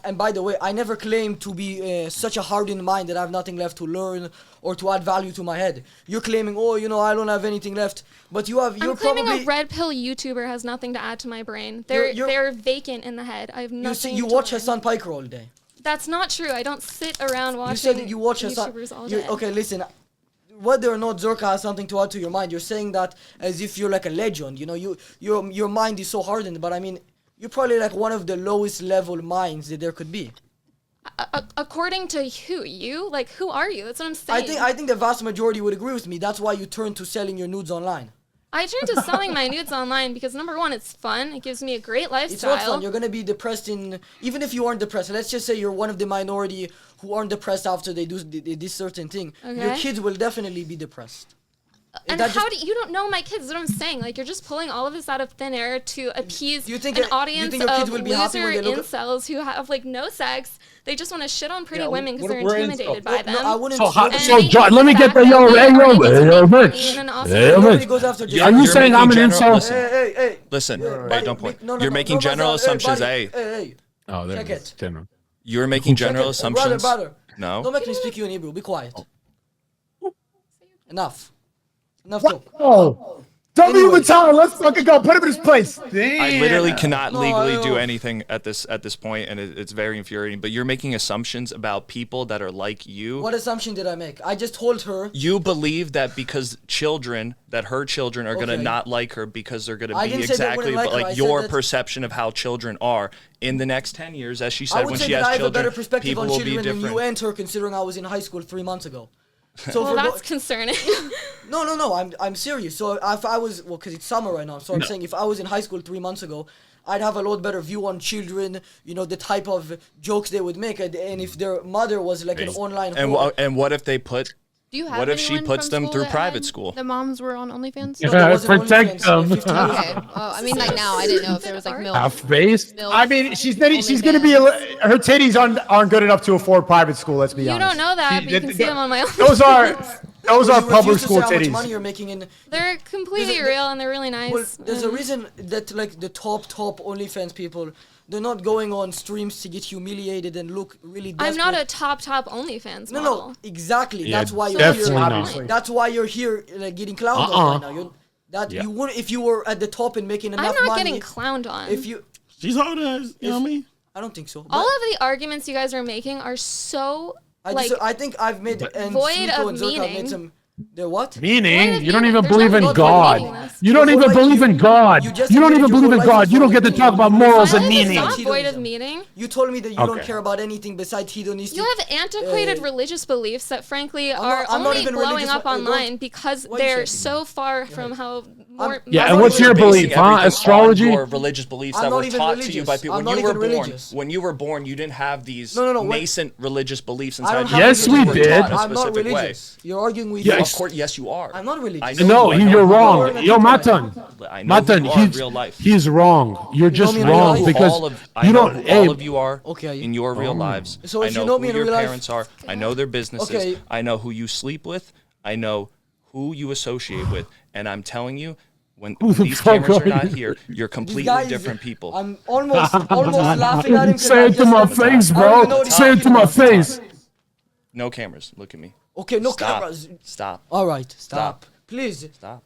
and by the way, I never claimed to be such a hardened mind that I have nothing left to learn or to add value to my head. You're claiming, oh, I don't have anything left, but you have. You're I'm claiming probably. a red pill YouTuber has nothing to add to my brain. They're You're- they're vacant in the head. I have You nothing. see, you to watch learn. Hassan Piker all day. That's not true. I don't sit around watching You said that you watch Hassan. YouTubers all you- day. Okay, listen. Whether or not Zherka has something to add to your mind, you're saying that as if you're like a legend. Your mind is so hardened, but I mean, you're probably like one of the lowest level minds that there could be. According to who? You? Like, who are you? That's what I'm saying. I think the vast majority would agree with me. That's why you turn to selling your nudes online. I turn to selling my nudes online because number one, it's fun. It gives me a great It's lifestyle. not fun. You're gonna be depressed even if you aren't depressed. Let's just say you're one of the minority who aren't depressed after they do this certain thing. Your Okay. kids will definitely be depressed. And that how just- do you don't know my kids? That's what I'm saying. Like, you're just pulling all of this out of thin air to appease You think an you think audience your kids of will be happy loser when they look at- incels who have like no sex. They just want to shit on pretty Yeah, women because we're- they're we're intimidated incels. by them. No, I wouldn't. So, And so they John, hate let me the get fact the that yo, they hey, are yo, into hey, being yo, clean bitch. and also Hey, Nobody bitch. goes after You're- Are you you're saying making I'm an general- insult? listen. Hey. Listen, Buddy, don't point. no, You're making general Hey, assumptions. buddy, Hey, hey. Oh, there Check it is. it. General. you're making general Brother, assumptions. brother. No. Don't make me speak you in Hebrew. Be quiet. Enough. Enough talk. Oh. W Anyway. Matan, let's fucking go. Put him in his place. I literally cannot No, legally I do know. anything at this point, and it's very infuriating. But you're making assumptions about people that are like you. What assumption did I make? I just told her. You believe that because her children are gonna Okay. not like her because they're gonna I be didn't say they wouldn't exactly like her. I like said your that- perception of how children are in the next 10 years, as she I said would when say she that has I have a children. better perspective People on will be children than you different. and her, considering I was in high school 3 months ago. So well, for that's concerning. no, I'm serious. So if I was, well, because it's summer right now, so I'm saying if I was in high school 3 months ago, I'd have a lot better view on children, the type of jokes they would make, and if their mother was like an online whore. And what if they put? Do you have What if she anyone puts from them school through that private had- school? The moms were on OnlyFans? No, there wasn't Protect OnlyFans, them. 15 years Okay. ago. I mean, like now, I didn't know if there was like milk. Half face. I mean, she's gonna be. Her titties aren't good enough to afford private school. Let's be You honest. don't know that, but you can see them on my own. Those are Well, you public refuse to school say how much money titties. you're making in. They're completely There's a- real and they're really nice. Well, there's a and- reason that like the top OnlyFans people, they're not going on streams to get humiliated and look really desperate. I'm not a top OnlyFans No, model. exactly. Yeah, that's why you're definitely here. not. That's why you're here, like getting clowned on right now. You wouldn't if you were at the top and making enough I'm not money. getting clowned on. If you, She's holding us. You know what I mean? I don't think so. All but of the arguments you guys are making are so I think I've made and void Sneako of and Zherka have meaning. made some. The what? Meaning, you don't meaning. even There's believe in nothing God. meaningless. You don't Your even whole life- believe in God. you just You don't admitted even your believe in whole life God. is You don't wrong. get to talk about You- morals Why and is it meaning. not void of Hedonism. meaning? You told me that you don't Okay. care about anything besides hedonistic. You have antiquated religious beliefs that, frankly, I'm are not only even blowing religious, up don't- online because why are you they're shaking? so far from how more. Yeah, I'm and not what's even your Basing belief, huh? everything on Astrology? Your religious beliefs I'm that not were even taught to you by religious. people. I'm When not you were even born, religious. when you were born, you didn't have these No, what- nascent religious beliefs I inside don't you. have Yes, You we were did. taught a I'm not specific way. religious. You're arguing with Yeah, me. Of course, yes, you are. I'm not religious. I know No, you are. you're You're wrong. an Yo, Antichrist. Matan. I know Matan, who you are in he's real life. he's wrong. You're just me in real wrong life? because I you know don't. who Hey, all of you are Okay. in your real lives. So I if you know know who me in your real life- parents are. I know their businesses. Okay. I know who you sleep with. I know who you associate with. And I'm telling you, when the these fuck cameras are are not you? here, you're completely Guys, different people. I'm almost laughing at him. 'cause Say I it to just my said- face, I don't bro. even know what he's Say it to talking my about. face. No cameras. Look at me. Okay, no Stop. cameras. Stop. All right, stop. Stop. Please. Stop.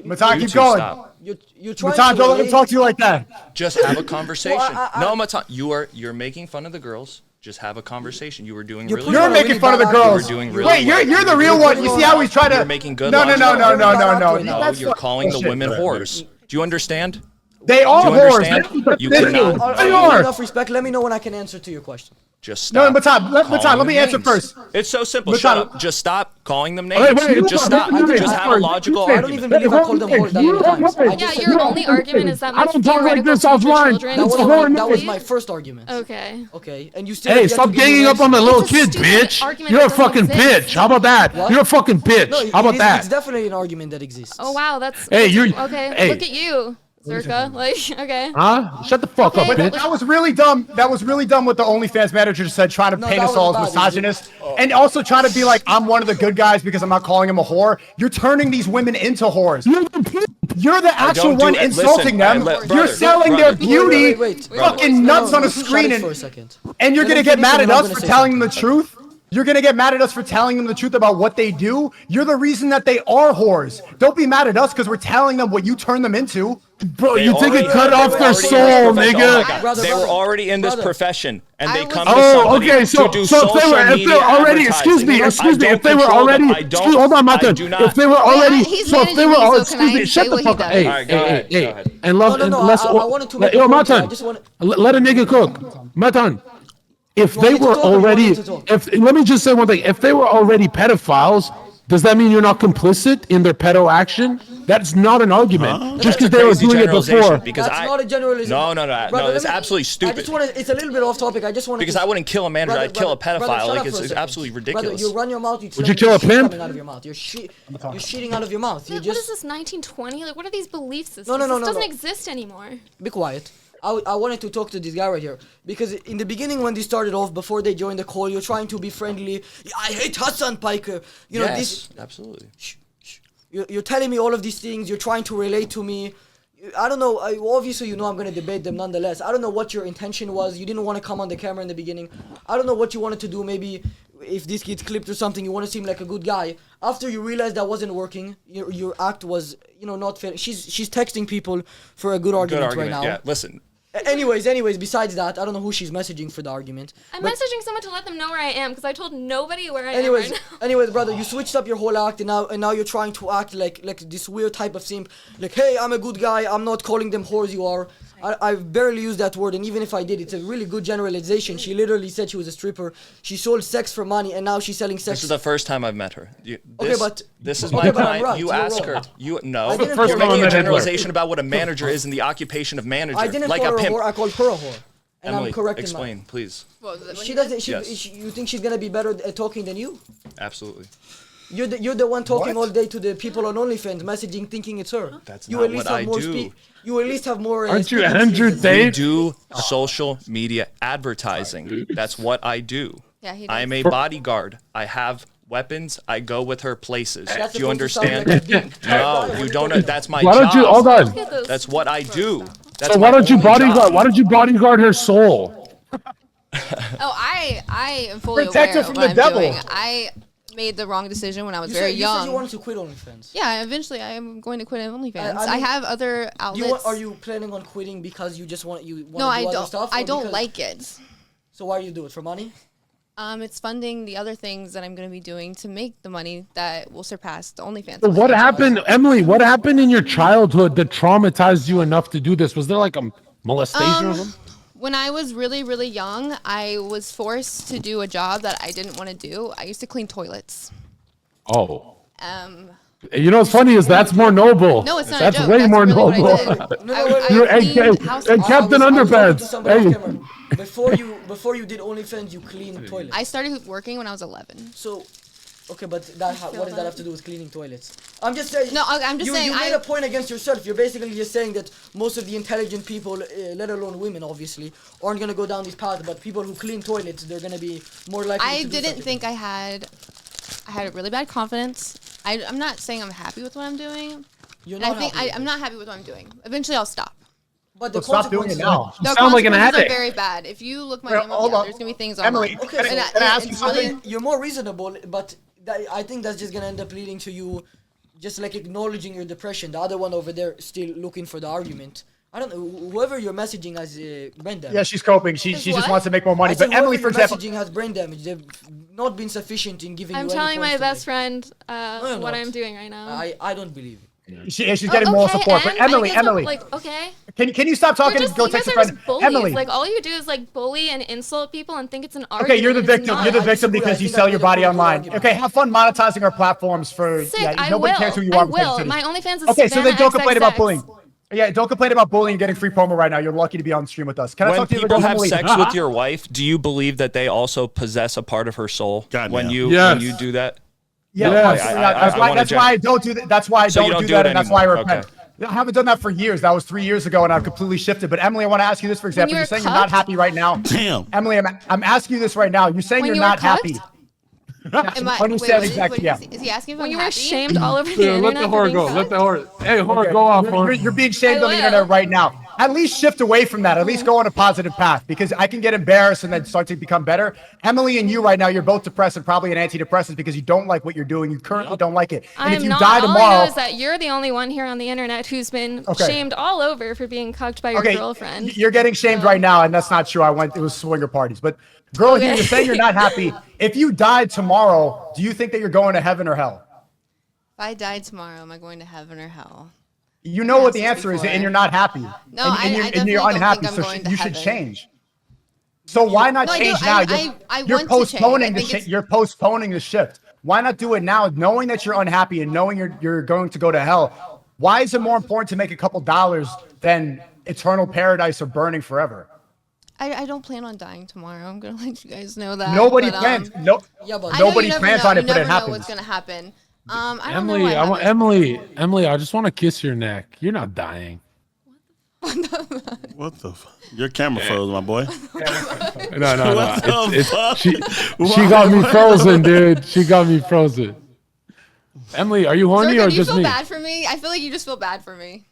Matan, You keep two going. stop. You're trying Matan, to don't let him relate- talk to you like that. Just have a conversation. I- No, Matan, you're making fun of the girls. Just have a conversation. You were doing really You're on a well. making fun of the bad girls. actor. You were doing really Wait, well. you're the real one. You see how he's trying to? You're making good No. logical arguments. No, That's you're calling the bullshit. women whores. Do you understand? They are Do you whores. understand? You They cannot. I'll They give you are. enough respect. Let me know when I can answer to your question. Just No, stop. Matan, let calling me them answer names. first. It's so simple. Matan- Shut up. Just stop calling them names. wait, Just wait, stop. wait, wait, Just have a wait, logical wait, I don't even argument. believe I called them whores that many times. I Yeah, just said your no. only argument is that I my don't talk like theoretical this future offline. children That It's was, a my, whore that was name. my first argument. Okay. Okay, and you still. Hey, have yet stop to give me ganging an up on the answer. little It's a kid, stupid bitch. argument You're a that doesn't fucking exist. bitch. How about that? What? You're a fucking bitch. No, How about it's that? definitely an argument that exists. Oh wow, that's Hey, you're- okay. hey. Look at you, Zherka. Like, okay. Huh? Shut the fuck Okay, up, that bitch. That was really dumb. That was really dumb what the OnlyFans manager said, trying to No, paint that us all was as bad, misogynist, and also trying to be like, I'm one of the good guys because I'm not calling him a whore. You're turning these women into whores. You're the actual don't do one it. insulting Listen, them. brother, You're selling their brother. beauty, Wait. fucking nuts on a Shut screen, it for a and, second. and you're Let gonna him get finish mad and at I'm us gonna for say telling them the something. truth. You're gonna get mad at us for telling them the truth about what they do. You're the reason that they are whores. Don't be mad at us because we're telling them what you turn them into. Bro, They you think already- it cut they off were their already in this soul, profession. nigga? Oh my God. Brother, They were brother, already in this brother. profession, and they I come was- to Oh, somebody okay. So, to do so if they social were, media already, excuse me, advertising. excuse me, I if they don't were control them. already, I don't. hold on, I Matan. do not. If they were already, he's so if they managing were, me, so excuse can me, I shut say the what he fuck up. does? Hey, All right, go ahead, go hey, ahead. and love, No, and no, let's. I wanted to make Yo, a point here. I Matan, just wanna- let a nigga cook. Matan, if You want they me to were talk or you want already, me to talk? let me just say one thing. If they were already pedophiles, does that mean you're not complicit in their pedo action? That's not an argument. Just because they were Crazy doing it generalization, before. because That's not a generalization. No, Brother, no, let it's me- absolutely I stupid. just want to. It's a little bit off topic. I just want Because I wouldn't kill a manager, Brother, I'd kill a brother, pedophile. shut Like up for it's a second. absolutely Brother, ridiculous. you run your mouth. You Would you kill a shit pimp? coming out of your mouth. You're shitting out of your mouth. You What just is this 1920? Like, what are these belief systems? No, This doesn't no. exist anymore. be quiet. I wanted to talk to this guy right here because in the beginning when they started off before they joined the call, you're trying to be friendly. I hate Hassan Piker. You know this. Absolutely. You're telling me all of these things. You're trying to relate to me. I don't know. Obviously, you know I'm going to debate them nonetheless. I don't know what your intention was. You didn't want to come on the camera in the beginning. I don't know what you wanted to do. Maybe if this gets clipped or something, you want to seem like a good guy. After you realized that wasn't working, your act was, not fair. She's texting people for a good argument right now. Yeah, listen. Anyways, besides that, I don't know who she's messaging for the argument. I'm but messaging someone to let them know where I am because I told nobody where I am right now. anyways, brother, you switched up your whole act and now you're trying to act like this weird type of simp. Like, hey, I'm a good guy. I'm not calling them whores. You are. I've barely used that word, and even if I did, it's a really good generalization. She literally said she was a stripper. She sold sex for money, and now she's selling sex. This is the first time I've met her. This is Okay, my but I'm client. right. You You're ask wrong. her. You no. I didn't You're call her making a a whore. generalization about what a manager is in the occupation of manager. I didn't like call her a a pimp. whore. I called her a whore, and Emily, I'm correct explain, please. She doesn't. Yes. You think she's gonna be better at talking than you? Absolutely. You're the one talking all day to the people on OnlyFans, messaging, thinking it's her. That's you not at least what have I more do. You at least have more. Aren't you speaking Andrew skills. We Tate? do social media advertising. That's what I do. Yeah, he I am does. a bodyguard. I have weapons. I go with her places. That's Do you supposed to sound understand? like a dick. No, you don't. That's my Why job. don't you, hold on. Look at those That's what I do. stuff. That's So why my don't you only bodyguard? job. Why don't you bodyguard her soul? Oh, I am fully Protect her aware from of what the I'm devil. doing. I made the wrong decision when I was very You young. said you wanted to quit OnlyFans. Yeah, eventually I am going to quit I OnlyFans. I mean, have other outlets. Are you planning on quitting because you just want No, to do I other don't. stuff? I or don't because- like it. So why do you do it for money? It's funding the other things that I'm going to be doing to make the money that will surpass the OnlyFans. So what money. happened, Emily? What happened in your childhood that traumatized you enough to do this? Was there like a molestation or something? When I was really, really young, I was forced to do a job that I didn't want to do. I used to clean toilets. Oh. Um, You know what's funny is that's more noble. no, it's not That's a joke. way That's more really what I noble. did. No, I You're cleaned and, houses. and Captain I was talking to Underpants. somebody off Hey, camera. Before you did OnlyFans, you cleaned toilets. I started working when I was 11. So, okay, but what does that have to do with cleaning toilets? I'm just saying. No, I'm just saying You made I- a point against yourself. You're basically just saying that most of the intelligent people, let alone women, obviously, aren't gonna go down this path. But people who clean toilets, they're gonna be more likely. I to do didn't something. think I had a really bad confidence. I'm not saying I'm happy with what I'm doing. You're And I not think happy with I'm it. not happy with what I'm doing. Eventually, I'll stop. But the So stop doing it consequences- now. The sound like an consequences are addict. very bad. If you look my Well, name up, hold yeah, on. there's gonna be things Emily, online. Okay, Can I And ask you it's something? really You're more reasonable, but I think that's just gonna end up leading to you just like acknowledging your depression. The other one over there still looking for the argument. I don't know, whoever you're messaging has brain damage. Yeah, she's coping. She just what? wants to make more money. I said But Emily, for whoever you're example, messaging has brain damage. They've not been sufficient in giving I'm you any telling my points to best make. friend you're what not. I'm doing right now. I don't believe it. she's getting moral support. But and I Emily, guess I'm, Emily, like, okay. can you stop talking and go You guys text a are just friend? bullies. Emily, Like, all you do is, like, bully and insult people and think it's an argument. okay, you're the and it's victim. not. You're the I victim disagree. because I you think sell I your made a body good online. argument. Okay, have fun monetizing our platforms for. Sick, Yeah, I nobody will. cares who you I are. will. My OnlyFans is Okay, so then Savannah don't complain about XXX. bullying. Yeah, don't complain about bullying and getting free promo right now. You're lucky to be on stream with us. Can I When talk to you people about have Emily? sex with your wife, do you believe that they also possess a part of her soul Goddamn. when you Yes. do that? Yeah, Yeah, absolutely I- not. That's I why. wanna That's why I don't do that. That's why I So you don't don't do do that, it and that's why I anymore. repent. Okay. I haven't done that for years. That was 3 years ago, and I've completely shifted. But Emily, I want to ask you this, for example. you You're were saying you're not cucked? happy right now. Damn. Emily, I'm asking you this right now. You're saying When you're you were not happy. cucked? Am I, Understand wait, exactly, yeah. Is he asking if When I'm you were happy? shamed all over the Yeah, internet. let the for whore being go. Let cucked? the whore. Hey, whore, Okay. go off, You're, whore. you're being shamed I on the will. internet right now. At least shift away from that. At least go on a positive path, because I can get embarrassed and then start to become better. Emily and you right now, you're both depressed and probably on antidepressants because you don't like what you're doing. You currently don't like it. And if I'm you not. die All I tomorrow, know is that you're the only one here on the internet who's been Okay. shamed all over for being cucked by your okay, girlfriend. you're getting shamed right now, and that's not true. It was swinger parties. But girl, here, Okay. you're saying you're not happy. If you died tomorrow, do you think that you're going to heaven or hell? If I died tomorrow, am I going to heaven or hell? You know what the Yes, answer is, before. and you're not happy. No, and, I and you're, definitely and you're don't think unhappy, I'm so going to you should heaven. change. So why not No, I do. change now? I You're want to change. I postponing the think it's- you're postponing the shift. Why not do it now, knowing that you're unhappy and knowing you're going to go to hell? Why is it more important to make a couple dollars than eternal paradise or burning forever? I don't plan on dying tomorrow. I'm gonna let you guys know that. Nobody but, plans. No, Yeah, but I know nobody you never plans know. on it, You but it never know happens. what's gonna happen. I don't Emily, know what happens. Emily, I just want to kiss your neck. You're not dying. What the fuck? Your camera froze, my boy. No. What the fuck? She Why- got me frozen, dude. She got me frozen. Emily, are you horny Zherka, or do you just feel me? bad for me? I feel like you just feel bad for me.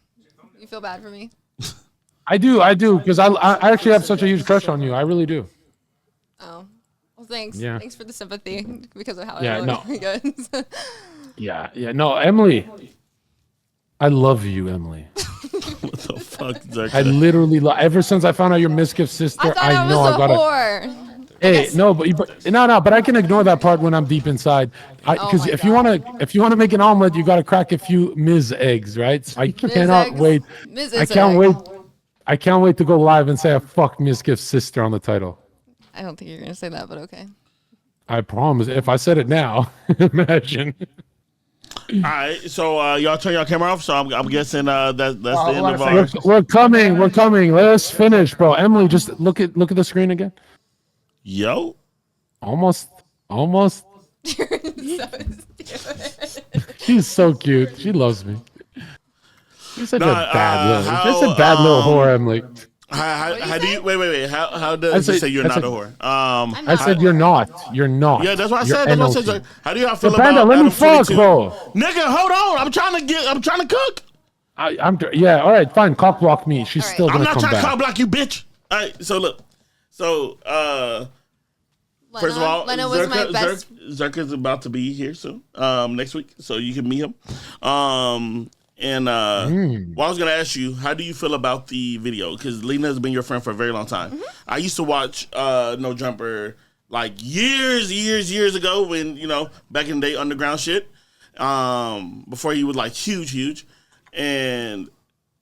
You feel bad for me? I do, because I actually have such a huge crush on you. I really do. Oh, well, thanks. Yeah. Thanks for the sympathy because of how Yeah, I look. no. Good. Yeah. No, Emily. I love you, Emily. What the fuck, I Zherka? literally ever since I found out you're Miskiff's sister, I thought I know was I a gotta. whore. Hey, no, but I can ignore that part when I'm deep inside. Because my if you wanna make an omelet, you gotta crack a few Ms. eggs, right? So I cannot eggs. wait. Ms. I can't egg. wait. I can't wait to go live and say I fucked Miskiff's sister on the title. I don't think you're gonna say that, but okay. I promise. If I said it now, imagine. All right, so y'all turn your camera off. So I'm guessing that's the hold end on of a our. second. We're coming. Let us finish, bro. Emily, just look at the screen again. Yo, Almost. You're so stupid. She's so cute. She loves me. She's such a Nah, bad how, little. Just a bad little whore, Emily. how do you wait? How does I it said- say you're I not said- a whore? I'm I not. said you're not. You're not. Yeah, that's what I You're said. That's what I said. NLT. How do y'all feel Panda, about let me Adam fuck, 22? bro. Nigga, hold on. I'm trying to cook. Yeah, all right, fine. Cock block me. She's All right. still I'm gonna not come trying to back. call block you, bitch. All right, so look. So first of all, Lena was my best. Zherka's about to be here soon. Next week, so you can meet him. And well, I was gonna ask you, how do you feel about the video? Because Lena has been your friend for a very long time. Mm-hmm. I used to watch No Jumper like years ago when back in the day underground shit. Before he was like huge, and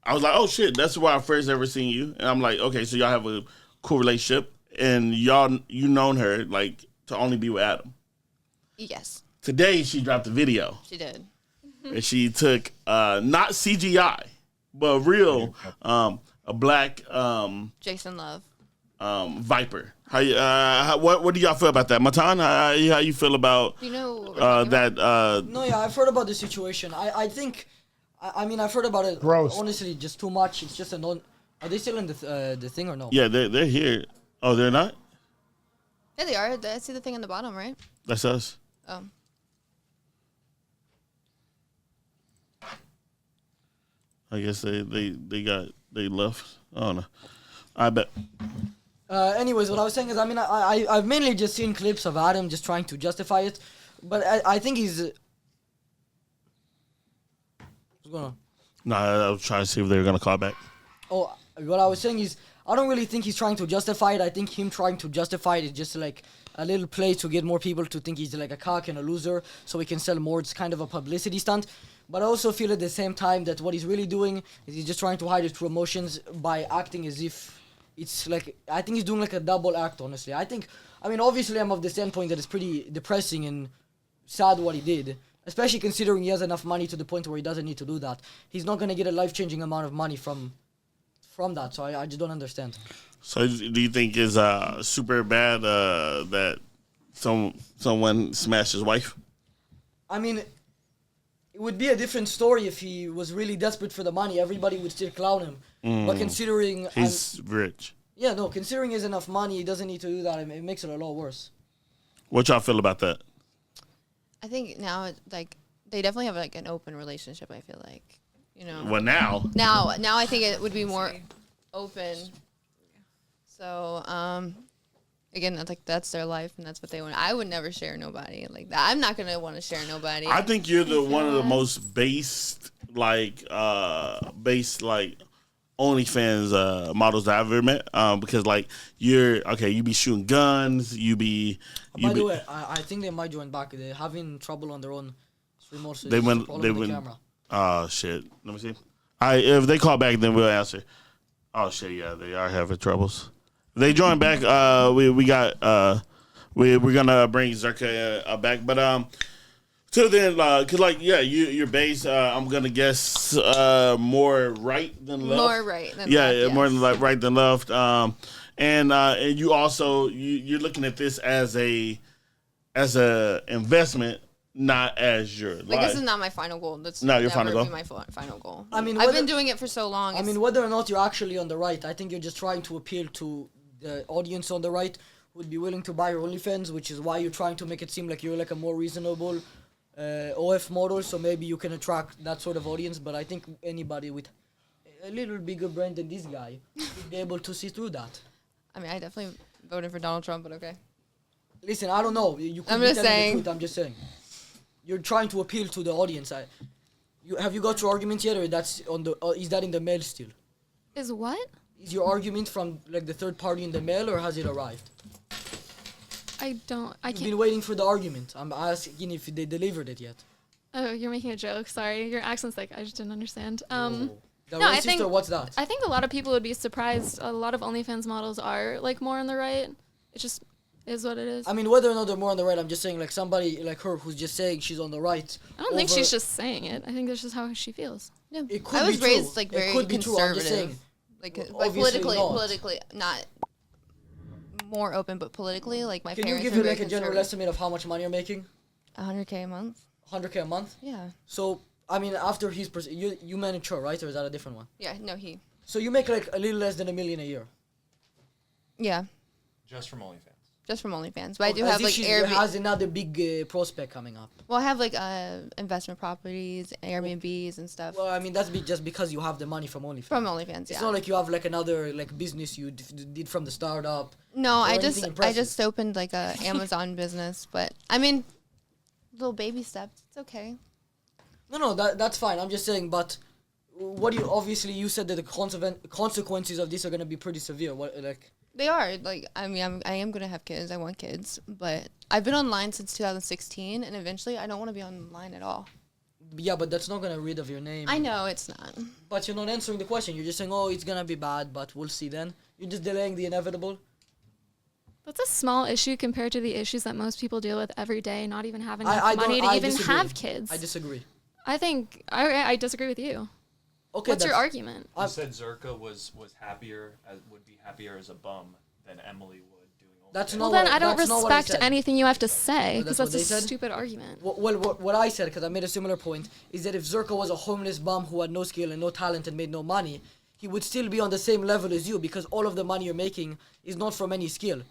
I was like, oh shit, that's where I first ever seen you. And I'm like, okay, so y'all have a cool relationship, and you known her like to only be with Adam. Yes, Today she dropped a video. she did. And she took not CGI, but real a black Jason Love. viper. What do y'all feel about that, Matan? How you feel about Do you know what we're talking about? that? No, yeah, I've heard about the situation. I think, I mean, I've heard about it. Gross. Honestly, just too much. It's just a non. Are they still in the thing or no? Yeah, they're here. Oh, they're not. Yeah, they are. I see the thing on the bottom, right? That's us. Oh. I guess they left. I don't know. I bet. Anyways, what I was saying is, I mean, I've mainly just seen clips of Adam just trying to justify it, but I think he's. going on? No, I was trying to see if they were gonna call back. Oh, what I was saying is, I don't really think he's trying to justify it. I think him trying to justify it is just like a little play to get more people to think he's like a cock and a loser, so he can sell more. It's kind of a publicity stunt. But I also feel at the same time that what he's really doing is he's just trying to hide his true emotions by acting as if it's like, I think he's doing like a double act, honestly. I mean, obviously I'm of the standpoint that it's pretty depressing and sad what he did, especially considering he has enough money to the point where he doesn't need to do that. He's not going to get a life-changing amount of money from that, so I just don't understand. So do you think it's super bad that someone smashed his wife? I mean, it would be a different story if he was really desperate for the money. Everybody would still clown him. But considering... He's rich. Yeah, no, considering he has enough money, he doesn't need to do that. It makes it a lot worse. What y'all feel about that? I think now, like, they definitely have, like, an open relationship, I feel like. You know. Well, now. Now I think it would be more open. So, again, that's their life and that's what they want. I would never share nobody like that. I'm not gonna want to share nobody. I think you're one of the most based OnlyFans models that I've ever met. Because like you be shooting guns, By the way, I think they might join back. They're having trouble on their own remote. So they went. Camera. Oh shit! Let me see. If they call back, then we'll answer. Oh shit! Yeah, they are having troubles. If they join back. We're gonna bring Zherka back, but till then, cause you're based. I'm gonna guess more right than left. More right than left. Yeah, more right than left. And you also you're looking at this as a investment. Not as your life. This is not my final goal. That's not your never final goal. Be my final goal. I mean, I've been doing it for so long. I mean, whether or not you're actually on the right, I think you're just trying to appeal to the audience on the right who would be willing to buy your OnlyFans, which is why you're trying to make it seem like you're like a more reasonable OF model, so maybe you can attract that sort of audience. But I think anybody with a little bigger brain than this guy would be able to see through that. I mean, I definitely voted for Donald Trump, but okay. Listen, I don't know. You could I'm be just telling saying. the truth. I'm just saying. You're trying to appeal to the audience. Have you got your argument yet, or that's on the? Is that in the mail still? Is what? Is your argument from like the third party in the mail, or has it arrived? I You've can't. been waiting for the argument. I'm asking if they delivered it yet. Oh, you're making a joke. Sorry, your accent's like I just didn't understand. The No, I racist, think- or what's that? I think a lot of people would be surprised. A lot of OnlyFans models are like more on the right. It just is what it is. I mean, whether or not they're more on the right, I'm just saying like somebody like her who's just saying she's on the right. I don't think she's just saying it. I think that's just how she feels. Yeah. It could I was be raised true. like It very could be true, I'm just conservative. saying. Like Obviously politically not more open, but politically, like my Can you parents give are me very like a general conservative. estimate of how much money you're making? 100K a month. 100K a month. Yeah. So I mean, after he's you manage her, right, or is that a different one? Yeah. No, he. So you make like a little less than $1 million a year. Yeah. Just from OnlyFans. Just from OnlyFans, but I do As have if like she Airbnb. has another big prospect coming up. Well, I have like investment properties, Airbnbs, and stuff Well, I mean that's just because you have the money from OnlyFans. from OnlyFans. Yeah. It's not like you have like another like business you did from the startup. No, I anything just impressive. opened like a Amazon business, but I mean, little baby steps. It's okay. No, that's fine. I'm just saying, but what do you obviously you said that the consequences of this are gonna be pretty severe. What like? They are like I mean I am gonna have kids. I want kids, but I've been online since 2016, and eventually I don't want to be online at all. Yeah, but that's not gonna rid of your name. I know it's not. But you're not answering the question. You're just saying, oh, it's gonna be bad, but we'll see then. You're just delaying the inevitable. That's a small issue compared to the issues that most people deal with every day, not even having I enough money to don't- I even disagree. have kids. I disagree. I think I disagree with you. Okay, What's your that's- argument? You said Zherka would be happier as a bum than Emily would doing OnlyFans. That's Well, not then what, I don't that's not what I respect said. anything you have to say Oh, because that's what that's a they said? stupid argument. Well, what I said, because I made a similar point, is that if Zherka was a homeless bum who had no skill and no talent and made no money, he would still be on the same level as you because all of the money you're making is not from any skill.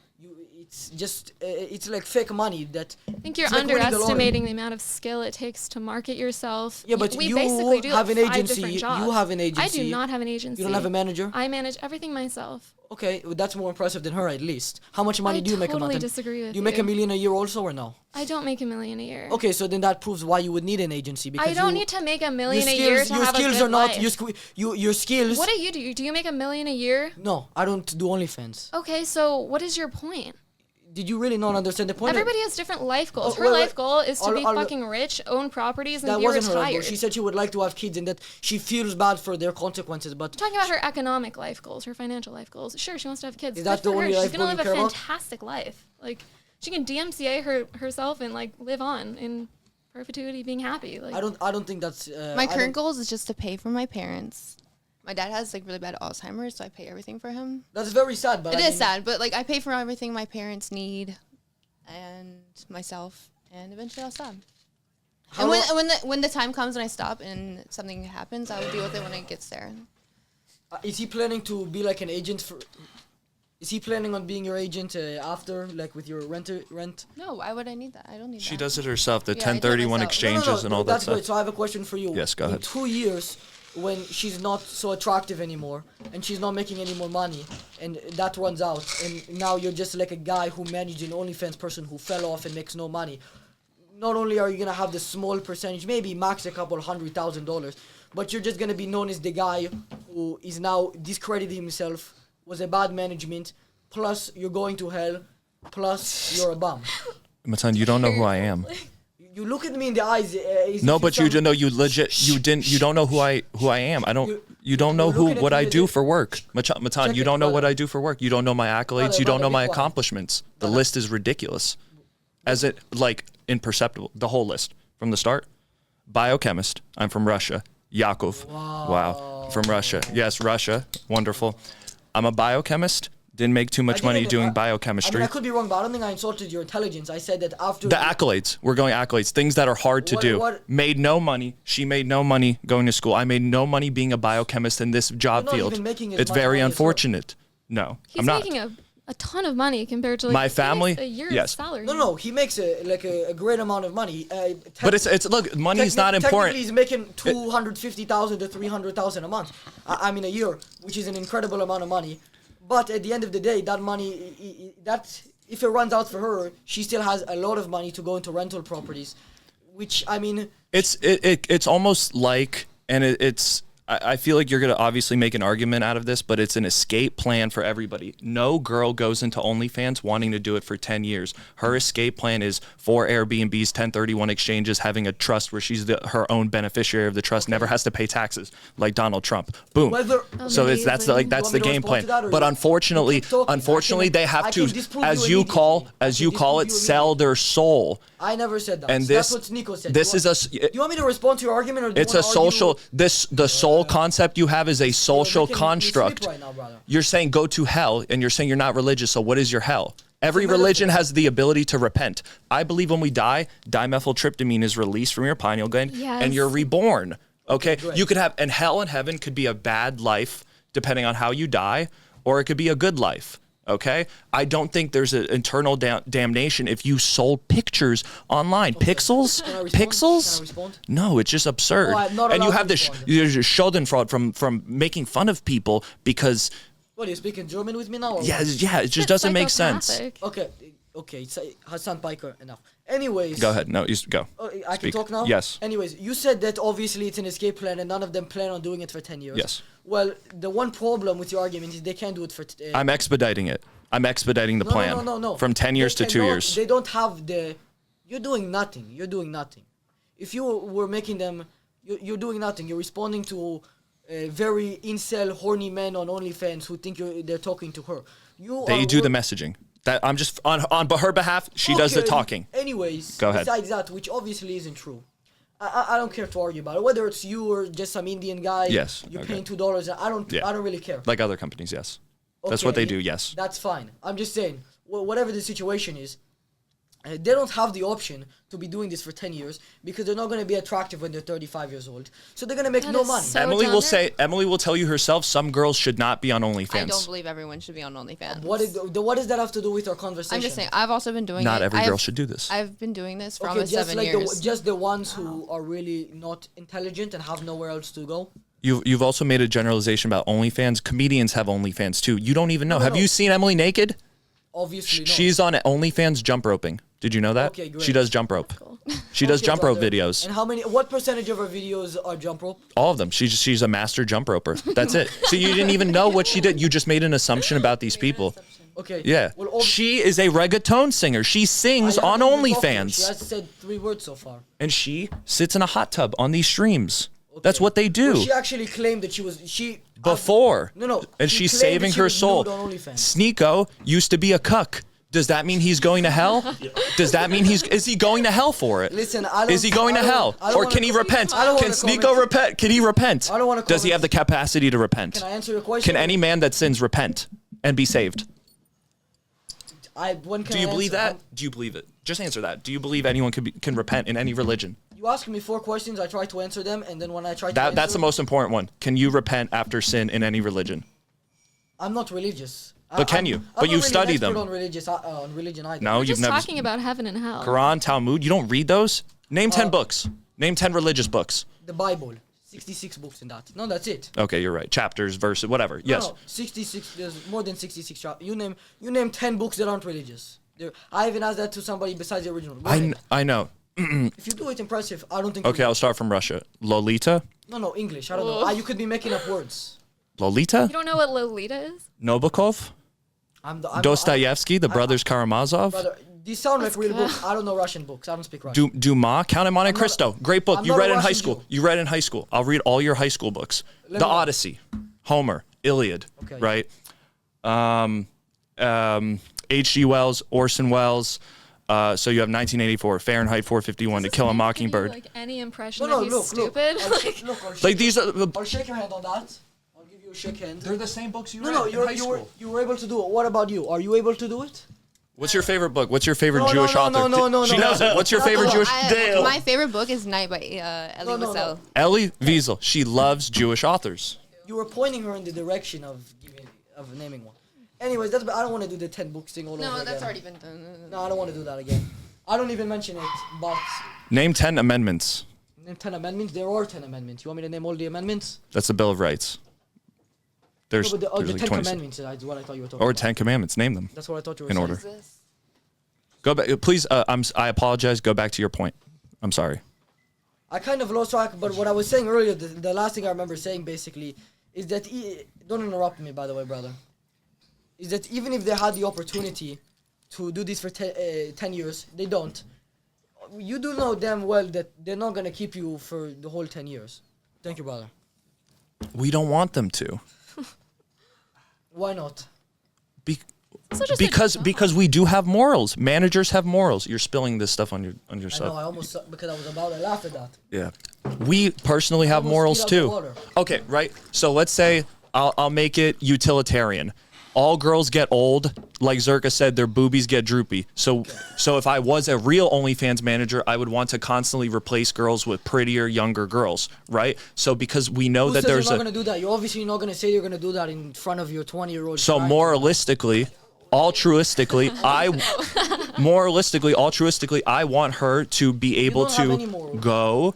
It's just, it's like fake money that... I think you're it's like winning the lottery. underestimating the amount of skill it takes to market yourself. Yeah, but we you basically do have like an 5 agency, different you jobs. have an I agency. do not have an agency. You don't have a manager? I manage everything myself. Okay, well, that's more impressive than her at least. How much money do you make a month? totally disagree with Do you make $1 million a year also or no? I don't make $1 million a year. Okay, so then that proves why you would need an agency. Because I don't need to make $1 million a year to your have skills a good are not life. your skills. What do you do? Do you make $1 million a year? No, I don't do OnlyFans. Okay, so what is your point? Did you really not understand the point? Everybody has different life goals. Her well, life goal is to be I'll- fucking rich, own properties, and That be wasn't her life goal. retired. She said she would like to have kids and that she feels bad for their consequences. But Talking about her economic life goals, her financial life goals. Sure, she wants to have kids. Is that Good the for only her. life She's gonna goal live you a care about? fantastic life. Like she can DMCA herself and like live on in perpetuity, being happy. Like I don't think that's My current goals is just to pay for my parents. My dad has like really bad Alzheimer's, so I pay everything for him. That's very sad. But It I is mean, sad, but like I pay for everything my parents need, and myself, and eventually I'll stop. How And lo- when the time comes and I stop and something happens, I will deal with it when it gets there. Is he planning to be like an agent for? Is he planning on being your agent after, like with your rent? No, why would I need that? I don't need She that. does it herself, the Yeah, I do it 1031 myself. exchanges and all that That's stuff. great. So I have a question for you. Yes, go ahead. In 2 years, when she's not so attractive anymore and she's not making any more money, and that runs out, and now you're just like a guy who managed an OnlyFans person who fell off and makes no money. Not only are you gonna have the small percentage, maybe max a couple $100,000, but you're just gonna be known as the guy who is now discredited himself, was a bad management, plus you're going to hell, plus you're a bum. Matan, you don't know who I am. You look at me in the eyes. No, but you don't know. You legit. You don't know who I am. I don't. You don't know you're looking at what me I as do if- for work. Matan, Check you it, don't know what brother. I do for work. You don't know my accolades. Brother, You don't know brother, my be quiet. accomplishments. The Brother. list is ridiculous. As it like imperceptible. The whole list from the start. Biochemist. I'm from Russia. Yakov. Wow. From Russia. Yes, Russia. Wonderful. I'm a biochemist. Didn't make too much money doing I biochemistry. mean, I could be wrong, but I don't think I insulted your intelligence. I said that after The accolades. We're going accolades. Things that are hard to do. What- Made no money. She made no money going to school. I made no money being a biochemist in this job not field. even making as It's much very money as her. unfortunate. No, he's I'm not. making a ton of money compared to like My he makes family? a year's Yes. salary. No, he makes a great amount of money. But it's look, money is not Technically, important. he's making 250,000 to 300,000 a month. I mean a year, which is an incredible amount of money. But at the end of the day, that money, that if it runs out for her, she still has a lot of money to go into rental properties, which I mean. It's almost like, and it's. I feel like you're gonna obviously make an argument out of this, but it's an escape plan for everybody. No girl goes into OnlyFans wanting to do it for 10 years. Her escape plan is 4 Airbnbs, 1031 exchanges, having a trust where she's her own beneficiary of the trust, never has to pay taxes like Donald Trump. Boom. Whether- So that's Amazing. that's You the want me to game respond plan. to that, or But you- unfortunately, you keep talking. they have I to, can disprove as you you call immediately. it, sell their soul. I never said that. And That's this- what Sneako said. this You is want- a- Do you want me to respond to your argument, or do you It's a want to argue? social. The soul concept you have is a social making me sleep construct. right now, brother. You're saying go to hell, and you're saying you're not religious. So what is your hell? Every metaphor. religion has the ability to repent. I believe when we die, dimethyltryptamine is released from your pineal gland, Yes. and you're reborn. Okay, great. you could have, and hell and heaven could be a bad life depending on how you die, or it could be a good life. Okay, I don't think there's an eternal damnation if you sold pictures online. Pixels, Can I respond? pixels. Can I respond? No, it's just absurd. Oh, I'm not and you allowed have to this respond. there's a Schadenfreude from making fun of people because What, are you speaking German with me now? Or yeah, what? it just doesn't make sense. Psychopathic. Okay, it's Hassan Biker enough. Anyways. Go ahead. No, you go. I can Speak. talk now? Yes. Anyways, you said that obviously it's an escape plan and none of them plan on doing it for 10 years. Yes. Well, the one problem with your argument is they can't do it for... I'm expediting it. I'm expediting the plan. No. From 10 years They to 2 cannot- years. They don't have the... You're doing nothing. You're doing nothing. If you were making them... You're doing nothing. You're responding to very incel, horny men on OnlyFans who think they're talking to her. They do the messaging. That I'm just on her behalf. She does the Okay, talking. Anyways, Go ahead. besides that, which obviously isn't true, I don't care to argue about it. Whether it's you or just some Indian guy, Yes, you're okay. paying $2. I don't really care. Like other companies, yes. That's what they do. Yes. That's fine. I'm just saying, whatever the situation is, they don't have the option to be doing this for 10 years because they're not going to be attractive when they're 35 years old. So they're going to make That no is money. so Emily will tell you herself some girls should not be on OnlyFans. I don't believe everyone should be on OnlyFans. What does that have to do with our conversation? I'm just saying. I've also been doing Not it. every girl should do this. I've been doing this for Okay, almost just 7 like years. just the ones who are really not intelligent and have nowhere else to go. You've also made a generalization about OnlyFans. Comedians have OnlyFans too. You don't even know. Have you seen Emily naked? Obviously, no. She's on OnlyFans jump roping. Did you know that? Okay, great. She does jump rope. She does jump rope videos. And what percentage of her videos are jump rope? All of them. She's a master jump roper. That's it. So you didn't even know what she did. You just made an assumption about these people. Okay. Yeah. Well, she is a reggaeton singer. She sings on She OnlyFans. has said 3 words so far. And she sits in a hot tub on these streams. That's what they do. Well, she actually claimed that Before. No. And she she's claimed saving that she her was soul. nude on OnlyFans. Sneako used to be a cuck. Does that mean he's going to hell? Does that mean is he going to hell for it? Listen, is he going to hell? Or can he repent? Can Sneako repent? Can he repent? I don't want to. Does he have the capacity to repent? Can I answer your question? Can any man that sins repent and be saved? Do you believe that? Do you believe it? Just answer that. Do you believe anyone can repent in any religion? You ask me 4 questions, I try to answer them, and then when I try to That's the most important one. Can you repent after sin in any religion? I'm not religious. But can you? But you study them. I'm not really an expert on religion either. No, We're you've just never. talking about heaven and hell. Quran, Talmud. You don't read those? Name 10 books. Name 10 religious books. The Bible. 66 books in that. No, that's it. Okay, you're right. Chapters, verses, whatever. Yes. No, 66. There's more than 66 chapters. You name 10 books that aren't religious. I even asked that to somebody besides the original. I know. If you do it impressive, I don't think. Okay, I'll start from Russia. Lolita. No, English. I don't know. You could be making up words. Lolita. You don't know what Lolita is? Nabokov. Dostoevsky, the brothers Karamazov. Brother, these sound like real books. I don't know Russian books. I don't speak Russian. Dumas, Count of Monte Cristo. Great book. You read in high school. Jew. You read in high school. I'll read all your high school books. The Odyssey, Homer, Iliad, right? H.G. Wells, Orson Welles. So you have 1984, Fahrenheit 451, To Kill a Mockingbird. Like any impression that he's stupid. Like these are. I'll shake your hand on that. I'll give you a shake hand. They're the same books you read No, in high school. you were able to do it. What about you? Are you able to do it? What's your favorite book? What's your favorite Jewish author? No. She knows it. What's your favorite Jewish? My favorite book is Night by Elie Wiesel. Elie Wiesel. She loves Jewish authors. You were pointing her in the direction of naming one. Anyways, I don't want to do the 10 books thing all over again. No, that's already been done. No, I don't want to do that again. I don't even mention it, but... Name 10 amendments. Name 10 amendments? There are 10 amendments. You want me to name all the amendments? That's the Bill of Rights. There's, no, but the like 10 20. commandments is what I thought you were talking Or about. 10 commandments. Name them. That's what I thought you were in saying. order. Go back. Please, I apologize. Go back to your point. I'm sorry. I kind of lost track, but what I was saying earlier, the last thing I remember saying basically, is that... don't interrupt me, by the way, brother. Is that even if they had the opportunity to do this for 10 years, they don't. You do know damn well that they're not going to keep you for the whole 10 years. Thank you, brother. We don't want them to. Why not? Because we do have morals. Managers have morals. You're spilling this stuff on I yourself. know, I almost... Because I was about to laugh at that. Yeah. We personally have Almost morals spit out the too. water. Okay, right. So let's say I'll make it utilitarian. All girls get old, like Zherka said, their boobies get droopy. So if I was a real OnlyFans manager, I would want to constantly replace girls with prettier, younger girls, right? So because we know Who that says there's you're not going to do that? You're obviously not going to say you're going to do that in front of your 20-year-old So child. moralistically, altruistically, I want her to be able don't have any to morals. go.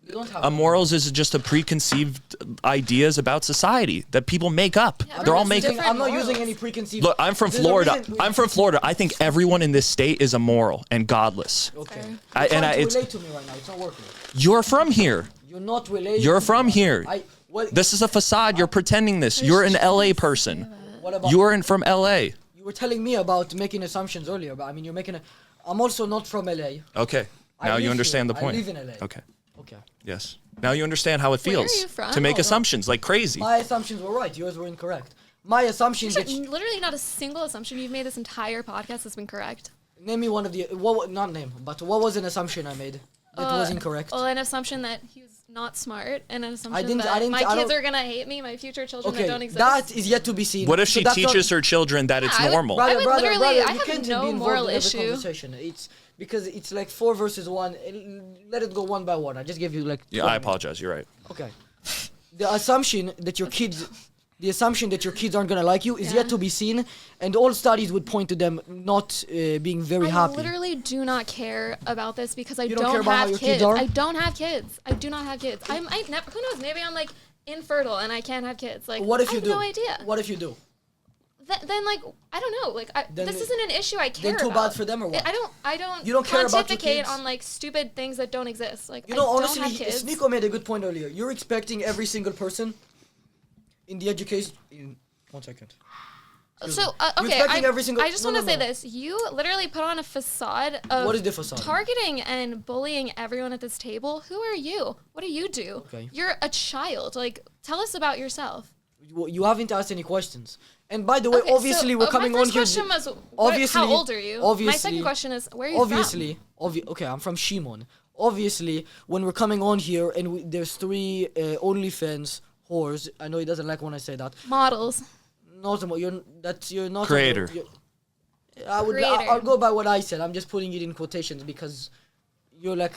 You don't have Morals is just a preconceived ideas about society that people make up. Yeah, They're all but making. different I'm not morals. using any preconceived... Look, I'm from There's a Florida. reason- I'm from Florida. I think everyone in this state is immoral and godless. Okay. And Relate to me right now. It's not working. You're from here. You're not related. You're to from me. here. This is a facade. You're pretending this. You're an LA person. What about... You're from LA. You were telling me about making assumptions earlier, but I mean, you're making a... I'm also not from LA. Okay. I Now live you understand here. the point. I live in LA. Okay. Okay. Yes. Now you understand how it Where are feels you from? to make No. assumptions like crazy. My assumptions were right. Yours were incorrect. My assumption that... Literally not a single assumption you've made this entire podcast has been correct. Name me one of the... not name, but what was an assumption I made that was incorrect? Well, an assumption that he was not smart, and an assumption didn't- that my I kids don't- are gonna hate me, my future children Okay, that don't exist. that is yet to be seen. What if So she that's not- teaches her children that it's I would- normal? I would literally- you I have can't no be involved moral in every issue. conversation. It's because it's like 4 versus 1. Let it go one by one. I just gave you like... Yeah, 20 I apologize. You're right. Okay. The assumption that your kids aren't gonna like you is yet to be seen, and all studies would point to them not being very I happy. literally do not care about this because I You don't care don't about how have your kids. kids are? I don't have kids. I do not have kids. I never. Who knows? Maybe I'm like infertile and I can't have kids. Like, What if I you have do? no idea. What if you do? Then like I don't know. Like Then- this isn't an issue I care Then too about. bad for them or what? I don't. You don't care about your pontificate kids? on like stupid things that don't exist. Like You know, I honestly, don't have kids. Sneako made a good point earlier. You're expecting every single person in the education. In 1 second. So You're okay, expecting every single- I just no, want to no, say no. this. You literally put on a facade of What is the facade? targeting and bullying everyone at this table. Who are you? What do you do? Okay. You're a child. Like, tell us about yourself. You haven't asked any questions. And by the way, Okay, obviously so, we're coming my on first here. question was, obviously, how old are you? Obviously, My second question is, where are you obviously, okay, I'm from Shimon. Obviously, when we're coming on here and there's 3 OnlyFans whores. I know he doesn't like when I say that. from? Models. Not you're not Creator. I'll go by what I said. I'm just putting it in quotations because you're like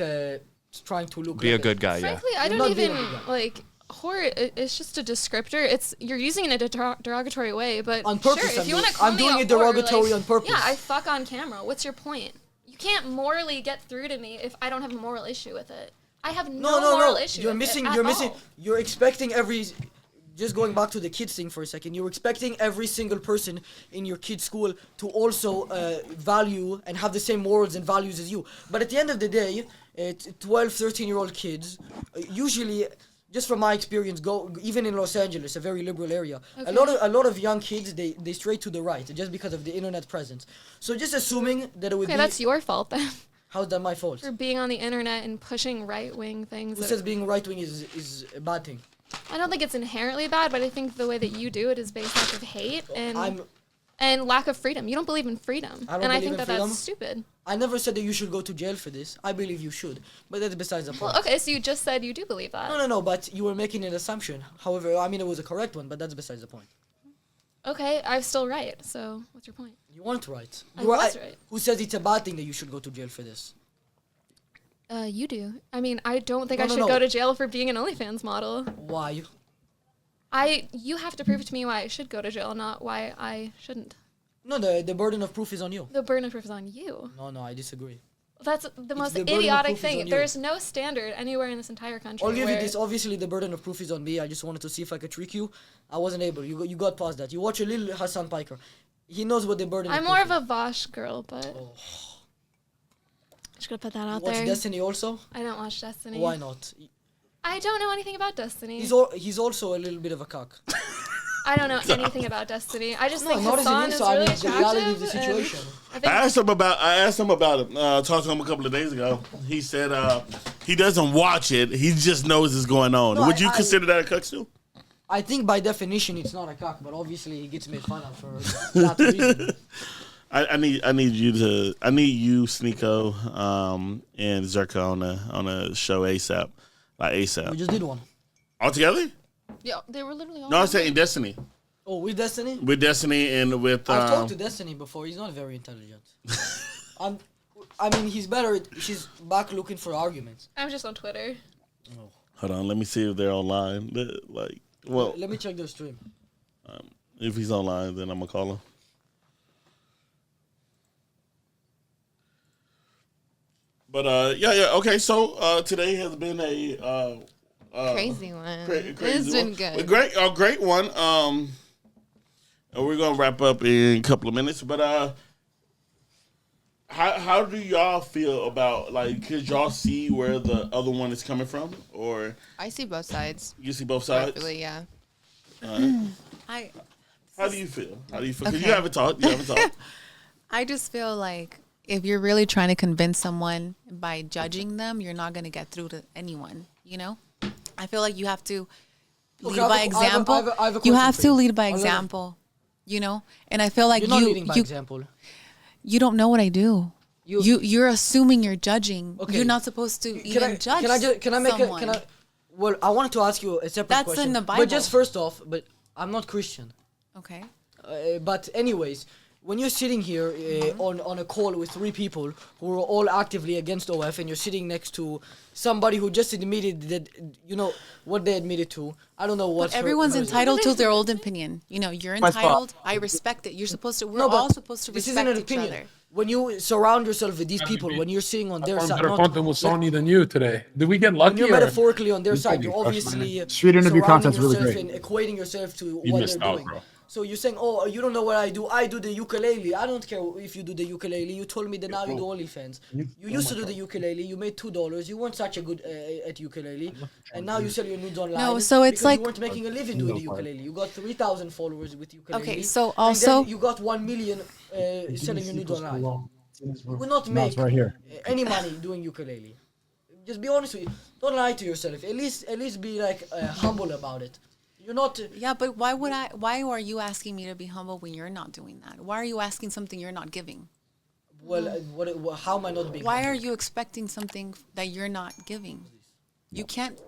trying to look. Be like a good guy, yeah. Frankly, I You're don't not being even a good guy. like. Whore, it's just a descriptor. You're using it in a derogatory way, but On purpose, sure, if I'm you want to doing- call I'm me doing a it derogatory whore, on purpose. Yeah, I fuck on camera. What's your point? You can't morally get through to me if I don't have a moral issue with it. I have no moral issue. You're with missing. It at You're missing. all. You're expecting every. Just going back to the kids thing for a second, you're expecting every single person in your kid's school to also value and have the same morals and values as you. But at the end of the day, 12, 13-year-old kids, usually, just from my experience, even in Los Angeles, a very liberal area, Okay. a lot of young kids, they stray to the right just because of the internet presence. So just assuming that it would Okay, be... that's your fault then. How's that my fault? For being on the internet and pushing right-wing things. Who that- says being right-wing is a bad thing? I don't think it's inherently bad, but I think the way that you do it is based off of hate I'm... and lack of freedom. You don't believe in freedom. I don't and I believe think in that freedom. that's stupid. I never said that you should go to jail for this. I believe you should. But that's besides the point. Well, okay, so you just said you do believe that. No, but you were making an assumption. However, I mean, it was a correct one, but that's besides the point. Okay, I'm still right. So what's your point? You weren't right. I You were, was right. Who says it's a bad thing that you should go to jail for this? You do. I mean, I don't think No, I no, should no. go to jail for being an OnlyFans model. Why? You have to prove to me why I should go to jail, not why I shouldn't. No, the burden of proof is on you. The burden of proof is on you. No, I disagree. That's the most the burden of idiotic proof is thing. on you. There's no standard anywhere in this entire country. I'll give you where- this. Obviously, the burden of proof is on me. I just wanted to see if I could trick you. I wasn't able. You got past that. You watch a little Hassan Piker. He knows what the burden I'm of more proof of a Vosh girl, but just gonna put that is. out Watch there. Destiny also? I don't watch Destiny. Why not? I don't know anything about Destiny. He's also a little bit of a cock. I don't know anything about Destiny. I just No, think not as an Hassan is insult. I really mean, the reality of the attractive. and situation. I think I asked him about it. Talked to him a couple of days ago. He said he doesn't watch it. He just knows it's going on. No, Would you I- consider that a cuck still? I think by definition it's not a cock, but obviously he gets made fun of for that reason. I need you, Sneako, and Zherka on a show ASAP, like We ASAP. just did one. All together? Yeah, they were literally all. No, I'm saying Destiny. Oh, with Destiny? With Destiny and with I've talked to Destiny before. He's not very intelligent. I mean, he's better. She's back looking for arguments. I'm just on Twitter. hold on, let me see if they're online. Well, Let me check their stream. if he's online, then I'm gonna call him. But yeah, okay. So today has been a Crazy one. crazy It's been one. good. A great one. And we're gonna wrap up in a couple of minutes. But how do y'all feel about, like, could y'all see where the other one is coming from, or I see both sides. you see both sides? Perfectly, yeah. I How do you feel? Because Okay. you haven't talked. I just feel like if you're really trying to convince someone by judging them, you're not going to get through to anyone, you know? I feel like you have to lead I have by a- I have a- example. I have a You question have for to you. lead by I'll let- example, you know? And I feel like You're not leading by example. you don't know what I do. You're assuming you're judging. Okay. You're not supposed to even judge someone. Well, I wanted to ask you a separate That's question. in the But just Bible. first off, but I'm not Christian. Okay. But anyways, when you're sitting here on a call with 3 people who are all actively against OF, and you're sitting next to somebody who just admitted that, you know, what they admitted to. I don't know what. But everyone's entitled to their own opinion. You know, you're entitled. I respect it. You're supposed to. We're all supposed to this respect isn't an each opinion. other. When you surround yourself with these people, when you're sitting on their side, better content with Sony than you today. Did we get lucky? when you're or- metaphorically on their side, you're obviously Street interview surrounding content's really yourself great. and equating yourself to You what missed they're out, doing. bro. So you're saying, oh, you don't know what I do. I do the ukulele. I don't care if you do the ukulele. You told me that now you do OnlyFans. You used to do the ukulele. You made $2. You weren't such a good at ukulele, and now you sell your nudes online. No, so it's because like- you weren't making a living doing the ukulele. You got 3,000 followers with ukulele. Okay, so and also- then you got 1 million selling your nudes online. You will not No, make it's right here. any money doing ukulele. Just be honest with you. Don't lie to yourself. At least be like humble about it. You're not. Yeah, but why are you asking me to be humble when you're not doing that? Why are you asking something you're not giving? Well, how am I not being? Why humble? are you expecting something that you're not giving? You can't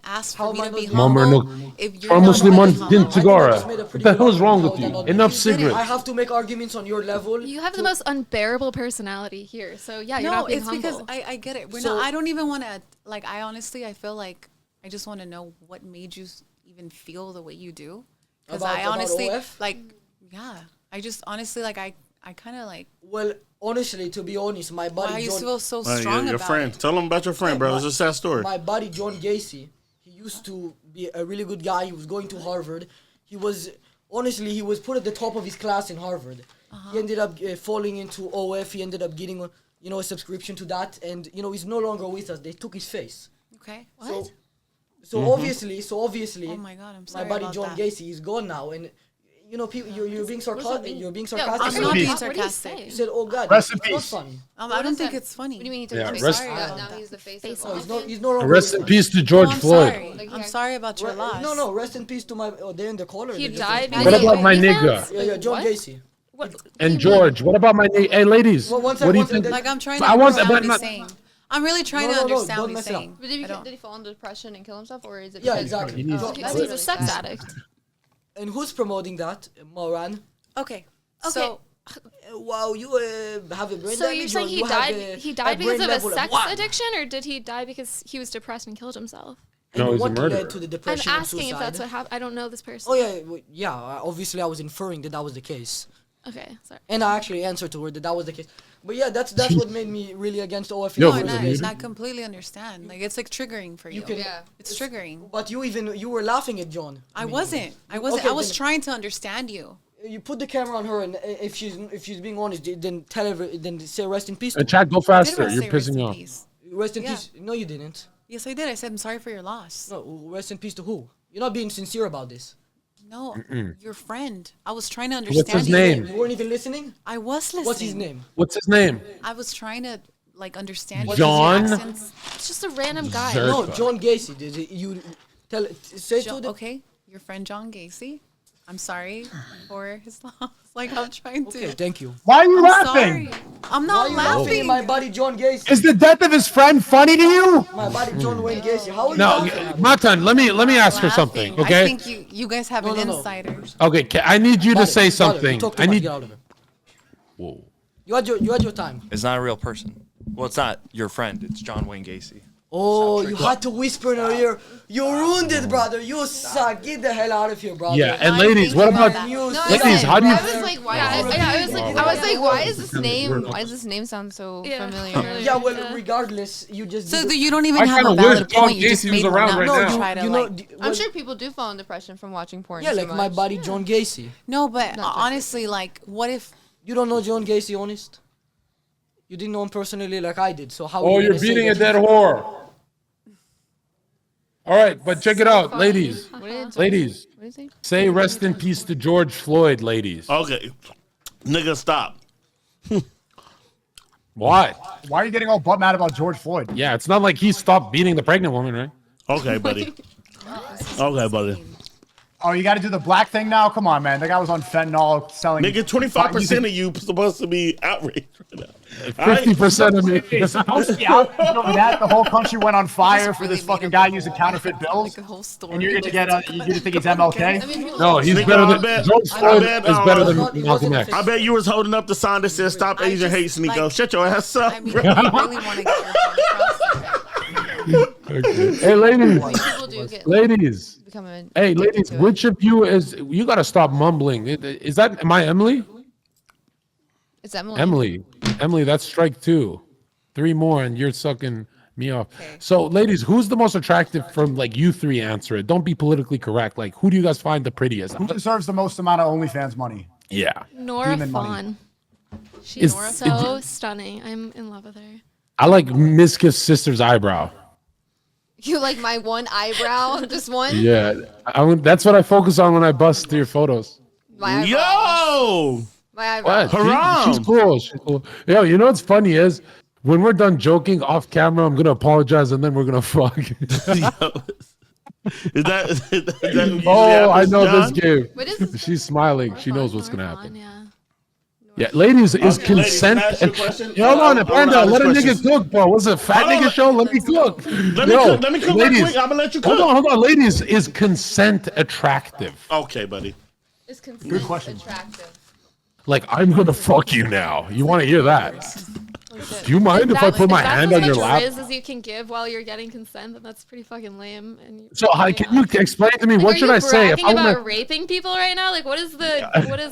ask How for me am I to be not- Mama, humble no. if you're From not Muslim being on humble. din I think I Tigara. just made a What pretty the good hell is wrong argument with how you? they're not Enough doing it. cigarettes. I have to make arguments on your level. You have the most unbearable personality here. So yeah, you're No, not being it's humble. because I get it. So- I don't even want to, like, I honestly, I feel like I just want to know what made you even feel the way you do. Because I About honestly, OF? like, yeah, I just honestly, like, I kind of like, Well, honestly, to be honest, my buddy why you John, feel so Your strong about friend. it. Tell them about your friend, bro. It's a sad story. my buddy John Gacy, he used to be a really good guy. He was going to Harvard. He was put at the top of his class in Harvard. He ended up falling into OF. He ended up getting a subscription to that, and he's no longer with us. They took his face. Okay. So obviously, Oh my God, I'm my sorry buddy about John that. Gacy is gone now, and you're being sarcastic. You're being Yeah, sarcastic. I'm You not peace. being what are you sarcastic. saying? said, "Oh God, Rest in it's not peace. funny." I don't think it's funny. What do you mean he took Yeah, his rest- face? Sorry about Now that. he's the face Face of off. He's no longer Rest with in us. peace to Oh, George I'm Floyd. sorry. Like, I'm yeah. sorry about your loss. No. Rest in peace to my. They're in the caller. He They died. just- What about my OnlyFans? nigga? Yeah, John What? Gacy. What? And George, what about my hey ladies? Well, What do you think? Like, I'm trying to I want- understand but what he's not- saying. I'm really trying No, to no, no, understand don't what he's mess it up. saying. But I don't- did he fall into depression and kill himself, or is it? Yeah, because- exactly. Oh, So that's he's a really sex sad. addict. And who's promoting that? Moran. Okay. Okay. So, Wow, you have a brain So damage. you're saying or he you have died? He a died brain because of level a sex one? addiction, or did he die because he was depressed and killed himself? And No, he's a what murderer. led to the I'm depression and asking if suicide? that's what happened. I don't know this person. Oh yeah. Obviously, I was inferring that was the case, Okay, sorry. and I actually answered to her that was the case. But yeah, that's what made me really against OF. Yo, no, in the and first place. I completely understand. Like, it's like triggering for you. can- Yeah. It's triggering. But you were laughing at John. I wasn't. I wasn't. Okay, I was then- trying to understand you. You put the camera on her, and if she's being honest, then tell her, then say rest in peace. To And her. chat, go I did faster. want to You're say rest pissing in me off. peace. Rest in Yeah. peace. No, you didn't. Yes, I did. I said I'm sorry for your loss. No, rest in peace to who? You're not being sincere about this. No, your friend. I was trying to What's understand his you. name? You weren't even listening. I was listening. What's his name? What's his name? I was trying to like understand What's your John? accents. It's just a random guy. Zherka. No, John Gacy. Did you tell? Say to the. Okay, your friend John Gacy. I'm sorry for his loss. Like, I'm trying to. Okay, thank you. Why are you I'm laughing? sorry. I'm Why not are you laughing laughing. at my buddy John Gacy? Is the death of his friend funny to you? My buddy John Wayne Gacy. How are you No, laughing? Matan, let me ask her something, Laughing. okay? I think you guys have No, an no, no. insider. Okay, I need you to Brother, say brother, something. you talk too I much, need. get out of it. Whoa. You had your time. It's not a real person. Well, it's not your friend. It's John Wayne Gacy. Oh, you had to whisper in her ear. You ruined it, brother. You suck. Get the hell out of here, brother. Yeah, and I ladies, think what about about that. You No, ladies? suck, How do you? I was like, why? Yeah, I was like, why is this name? Why does this name sound so Yeah. familiar? Yeah, well, regardless, you just. So did you don't even I have kinda a valid wish John point. You just Gacy was made one around up right to now. no, try to you know, like. I'm sure people do fall in depression from watching porn. Yeah, so like my much. buddy John Gacy. No, but honestly, like, what if? You don't know John Gacy, honest? You didn't know him personally like I did, so how? Oh, are you you're gonna say beating a that dead whore. All right, but check it out, ladies. What did Ladies, what is he? say rest in peace to George Floyd, ladies. Okay. Nigga, stop. Why? Why are you getting all butt mad about George Floyd? Yeah, it's not like he stopped beating the pregnant woman, right? Okay, buddy. Okay, buddy. Oh, you got to do the black thing now? Come on, man. The guy was on fentanyl selling. Nigga, 25% of you supposed to be outraged right now. 50% of me. It's supposed to be out. You know that the whole country went on fire for this fucking guy using counterfeit bills. Like a whole story. And you're gonna get you think he's MLK? I mean, No, he's Nigga, better I than bet- George I Floyd bet, is better than He Malcolm wasn't X. I bet you was holding up the sign that says "Stop I Asian Hate, just, Sneako." like- Shut your ass up. I mean, bro. you really want to get your point across. Okay. Hey, ladies. people do get Ladies. become a Hey, ladies, to it. which of you is, you got to stop mumbling. Is that, am I Emily? It's Emily. Emily, that's strike 2. 3 more and you're sucking me off. So, ladies, who's the most attractive from like you 3 answer it? Don't be politically correct. Like, who do you guys find the prettiest? Who deserves the most amount of OnlyFans money? Yeah. Nora Demon money. Fawn. Is- She's so stunning. I'm in love with her. I like Miska's sister's eyebrow. You like my one eyebrow? Just one? Yeah. That's what I focus on when I bust through your photos. My eyebrow. Yo, My eyebrow. What? Haram. She's cool. She's cool. Yo, you know what's funny is when we're done joking off camera, I'm gonna apologize and then we're gonna fuck. is that usually Oh, I happens, know John? this game. What is this? She's smiling. She knows what's Nora gonna Fawn, happen. Yeah. Yeah, ladies, is Okay, ladies, consent. can I ask you a question? Hold on, I wanna Panda. ask Let a questions. nigga cook, bro. What's it, fat Hold on, nigga show? Let me cook. Let me cook. Let me cook real quick. I'm gonna let you cook. Hold on. Ladies, is consent attractive? Okay, buddy. Is consent Good question. attractive? Like, I'm gonna fuck you now. You want to hear that? Do you mind if I put my hand on your lap? As you can give while you're getting consent, then that's pretty fucking lame. And So, can you explain to me Like, what are should you I say if bragging I about want? raping people right now? Like, what is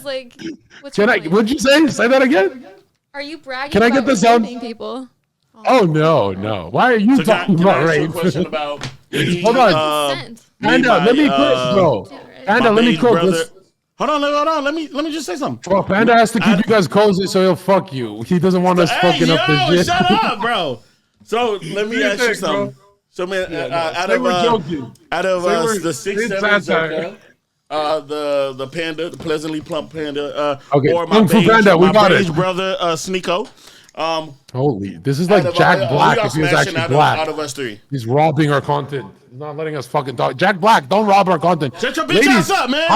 like? What's Can your I? point? What'd you say? Say that again. Are you bragging? Can I get about this on- raping people? Oh no. Why are you So talking can I about ask you a rape? question about? Hold on. Consent. Panda, let me cook, bro. Panda, let me cook. Let's- Hold on. Let me just say something. Bro, Panda has to keep you guys cozy, so he'll fuck you. He doesn't want us Hey, fucking up the yo, shit. shut up, bro. So let me ask you think, bro? something. So man, out Say of we're joking. the Say 6'7" satire. Zherka, the panda, the pleasantly plump panda, Okay, or my Kung Fu beige, Panda, we my got beige it. brother Sneako. Holy, this is Out like of, Jack who Black y'all if he was smashing actually out black. of us 3. He's robbing our content. He's not letting us fucking talk. Jack Black, don't rob our content. Shut your bitch ass up, man.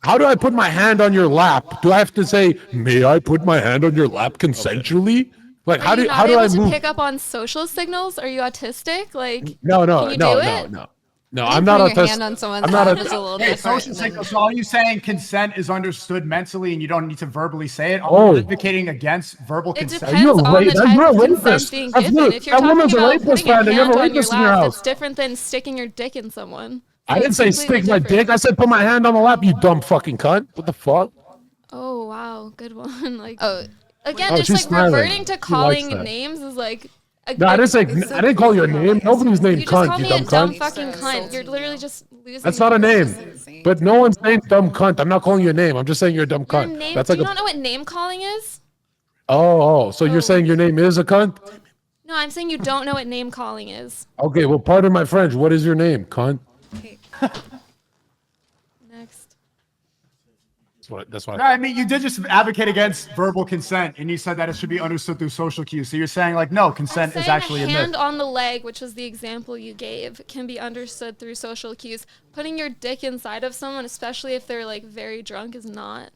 How do I put my hand on your lap? Do I have to say, "May I put my hand on your lap consensually"? Like, Are you how not do I able to move? pick up on social signals? Are you autistic? Like, No, can you do it? No, I'm not Putting your autistic. hand on someone's I'm not arm a- is a little Hey, different. social signals. So are you saying consent is understood mentally and you don't need to verbally say it? I'm Oh. advocating against verbal It consent. depends you a on the rapist? type You're a of consent rapist. being That's given. good. If you're That talking woman's a about rapist, putting your Panda. You have hand a on your rapist in your lap, house. it's different than sticking your dick in someone. I So didn't it's say completely stick my different. dick. I said put my hand on the lap, you dumb fucking cunt. What the fuck? Oh wow, good one. Like, Oh, again, Oh, just she's like smiling. reverting to She likes calling that. names is like. No, I didn't say. It's so I didn't call you a crazy. name. Nobody's named You just cunt. called You me a dumb dumb cunt. fucking cunt. You're literally just losing. That's not a name. insane. But no one's named dumb cunt. I'm not calling you a name. I'm just saying you're a dumb Your cunt. name. That's Do like you a. not know what name calling is? Oh. So you're saying your name is a cunt? No, I'm saying you don't know what name calling is. Okay. Well, pardon my French. What is your name, cunt? Next. That's what. No, I mean, you did just advocate against verbal consent, and you said that it should be understood through social cues. So you're saying, like, no, consent is Saying actually a a hand myth. on the leg, which was the example you gave, can be understood through social cues. Putting your dick inside of someone, especially if they're like very drunk, is not.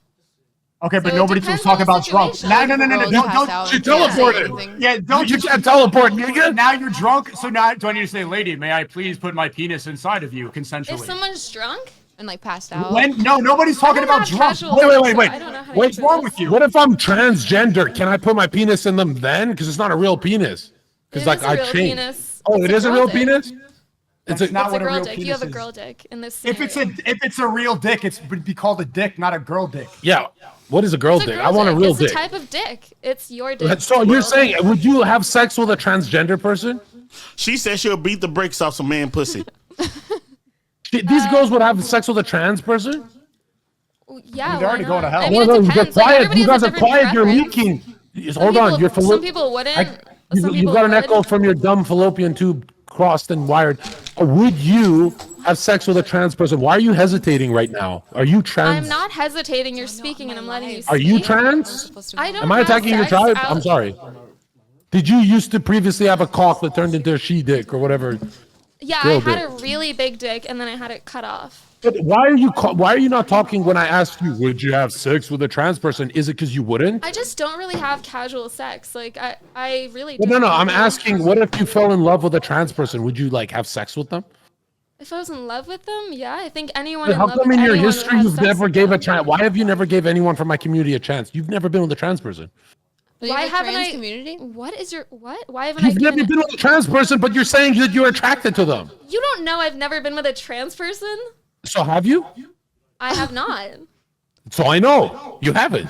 Okay, but So it nobody was depends talking on the about drunk. situation. No, Girls don't, passed out She and can't say teleported. anything. yeah, don't You can't teleport, nigga. Now you're drunk, so now do I need to say, lady, may I please put my penis inside of you consensually? If someone's drunk, And like passed out. When? No, nobody's talking don't about have drunk. casual Wait, sex, so wait. I don't know how to What's answer wrong this. with you? What if I'm transgender? Can I put my penis in them then? Because it's not a real penis. Because It like is a I real changed. penis. Oh, It's it a is a girl real dick. penis. It's That's a, not It's a what a girl real dick. penis You have a is. girl dick in this If scenario. it's a real dick, it would be called a dick, not a girl dick. yeah. What is a girl It's a dick? girl I want a dick. real It's dick. a type of dick. It's your dick. So you're saying, would you have sex with a transgender person? She said she'll beat the brakes off some man pussy. These girls would have sex with a trans person? Yeah, they're why already going to not? hell. I mean, No, it you depends. get quiet. everybody You has guys a are different quiet. You're preference. leaking. Some Hold on. people- You're some people wouldn't. You Some got people an would. echo from your dumb fallopian tube crossed and wired. Would you have sex with a trans person? Why are you hesitating right now? Are you trans? I'm not hesitating. You're speaking, and I'm letting you speak. Are you trans? I don't. Am I have attacking your sex tribe? out- I'm sorry. Did you used to previously have a cock that turned into a she dick or whatever? Yeah, Girl I had dick. a really big dick, and then I had it cut off. But why are you not talking when I asked you, would you have sex with a trans person? Is it because you wouldn't? I just don't really have casual sex. Like I really Well, don't. no. I'm asking, what if you fell in love with a trans person? Would you like have sex with them? If I was in love with them, yeah, I think anyone But in how love come with in your anyone would history have you've sex never with gave a them. trans? Why have you never gave anyone from my community a chance? You've never been with a trans person. Why haven't I? Community? What is your what? Why haven't I You've never given been with a trans person, but you're saying that you're attracted to them. You don't know I've never been with a trans person? So have you? I have not. So I know you haven't.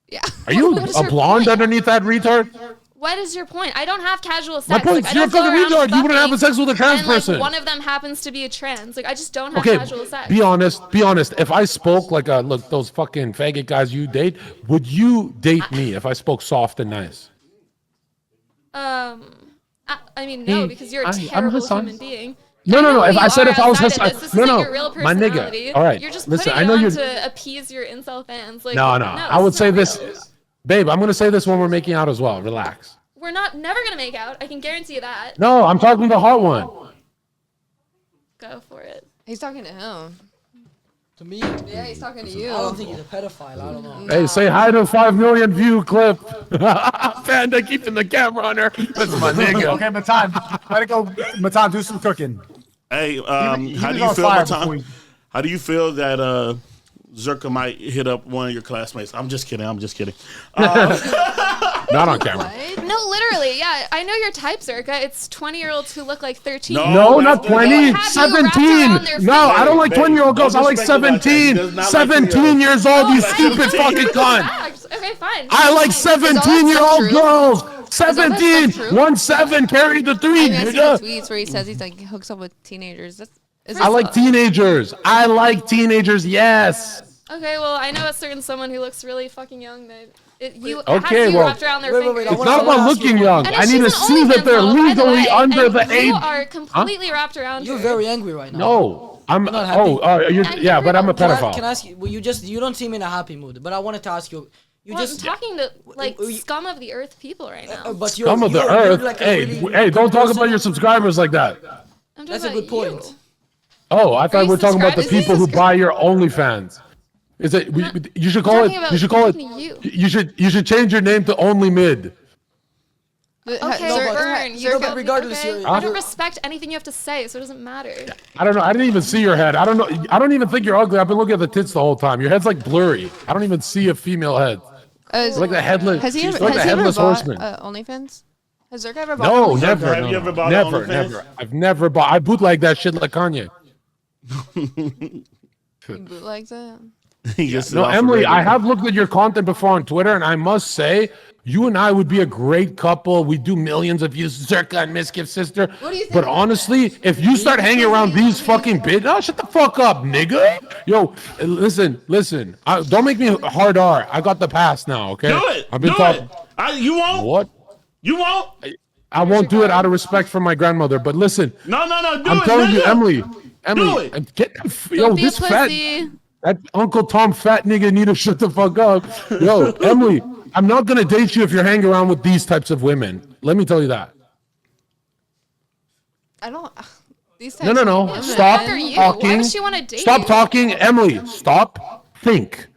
Yeah. Are you What is a your blonde point? underneath that retard? What is your point? I don't have casual My sex. point Like, is I you're a don't go fucking around retard. You wouldn't have fucking, sex with a trans and, like, person. one of them happens to be a trans. Like I just don't have Okay, casual sex. be honest. Be honest. If I spoke like look, those fucking faggot guys you date, would you date me if I spoke soft and nice? I mean, no, Hey, because you're a I'm terrible Hassan. human being. No. know If who I you said are if I was outside Hassan, of this. This no, isn't no, your real my nigga. personality. All right, You're just listen. putting I know it on you're. to appease your incel fans. Like, No. I would it's say not this, real. babe. I'm gonna say this when we're making out as well. Relax. We're never gonna make out. I can guarantee you that. No, I'm talking the hot one. Go for it. He's talking to him. To me, Yeah, he's talking to you. I don't think he's a pedophile. I don't know. Hey, say hi to 5 million view clip. Panda keeping the camera on her. That's my nigga. Okay, Matan, let it go. Matan, do some cooking. Hey, He how was do you on feel, fire Matan? before you- How do you feel that Zherka might hit up one of your classmates? I'm just kidding. Not on camera. No, literally, yeah. I know your type, Zherka. It's 20-year-olds who look like 13. No, not They 20. have you wrapped 17. around their No, finger. I don't like Babe, 20-year-old girls. I don't like disrespect me like that. He 17. does not like 17 years old, you Oh, stupid right. fucking cunt. Facts. Okay, fine. I like Fine. 17-year-old true? girls. that 17. stuff true? 1-7. Carry the 3. I mean, I see the nigga. tweets where he says he's like hooks up with teenagers. I like teenagers. I like teenagers, yes. Okay, well, I know a certain someone who looks really fucking young that you Okay, have you well, wrapped around their wait, finger. wait, I It's wanna- not about ask you looking one- young. And I she's need to an see that OnlyFans they're model, by the legally way, under and the age. You are completely wrapped around You're her. very angry right now. No, I'm. not happy? Yeah, but I'm a Can I pedophile. ask you? Well, you don't seem in a happy mood. But I wanted to ask you. You Well, just I'm talking to like you- scum of the earth people right now. but you're Scum of the you're earth. like a Hey, really hey, don't good talk person. about your subscribers like that. I'm talking That's a about good point. you. Oh, I thought you we were talking about the subscribed? Is he people who buy your OnlyFans. Is it? You should call talking it. about You should call it. talking to you. You should change your name to Only Mid. Okay, but- Vern, no, you're but regardless, okay? you're- I don't you're- respect anything you have to say, so it doesn't matter. I don't know. I didn't even see your head. I don't know. I don't even think you're ugly. I've been looking at the tits the whole time. Your head's like blurry. I don't even see a female head. It's like the headless. Has he It's ever, like the has he ever headless bought horseman. OnlyFans? Has Zherka ever bought No, OnlyFans? never. Have no, you ever no. bought Never, OnlyFans? never. I've never bought. I bootleg that shit like Kanye. He bootlegs it? He gets it No, off Emily, the I radio. have looked at your content before on Twitter, and I must say, you and I would be a great couple. We do millions of views, Zherka and Mischief Sister. What do you think But about honestly, if you start hanging around these fucking bitches, oh, shut the fuck up, nigga. Yo, listen. Don't make me hard R. I got the pass now, okay? Do it. I've been Do talking. it. You won't. What? You won't. I won't do it out of respect for my grandmother. But listen, No. Do I'm it. telling you, nigga. Emily, Do it. and get yo, Don't be a this fat. pussy. That Uncle Tom fat nigga need to shut the fuck up. Yo, Emily, I'm not gonna date you if you're hanging around with these types of women. Let me tell you that. I don't. These No. types of women. Stop Fuck are you? Why talking. does she wanna date Stop you? talking, Emily. Stop. Think.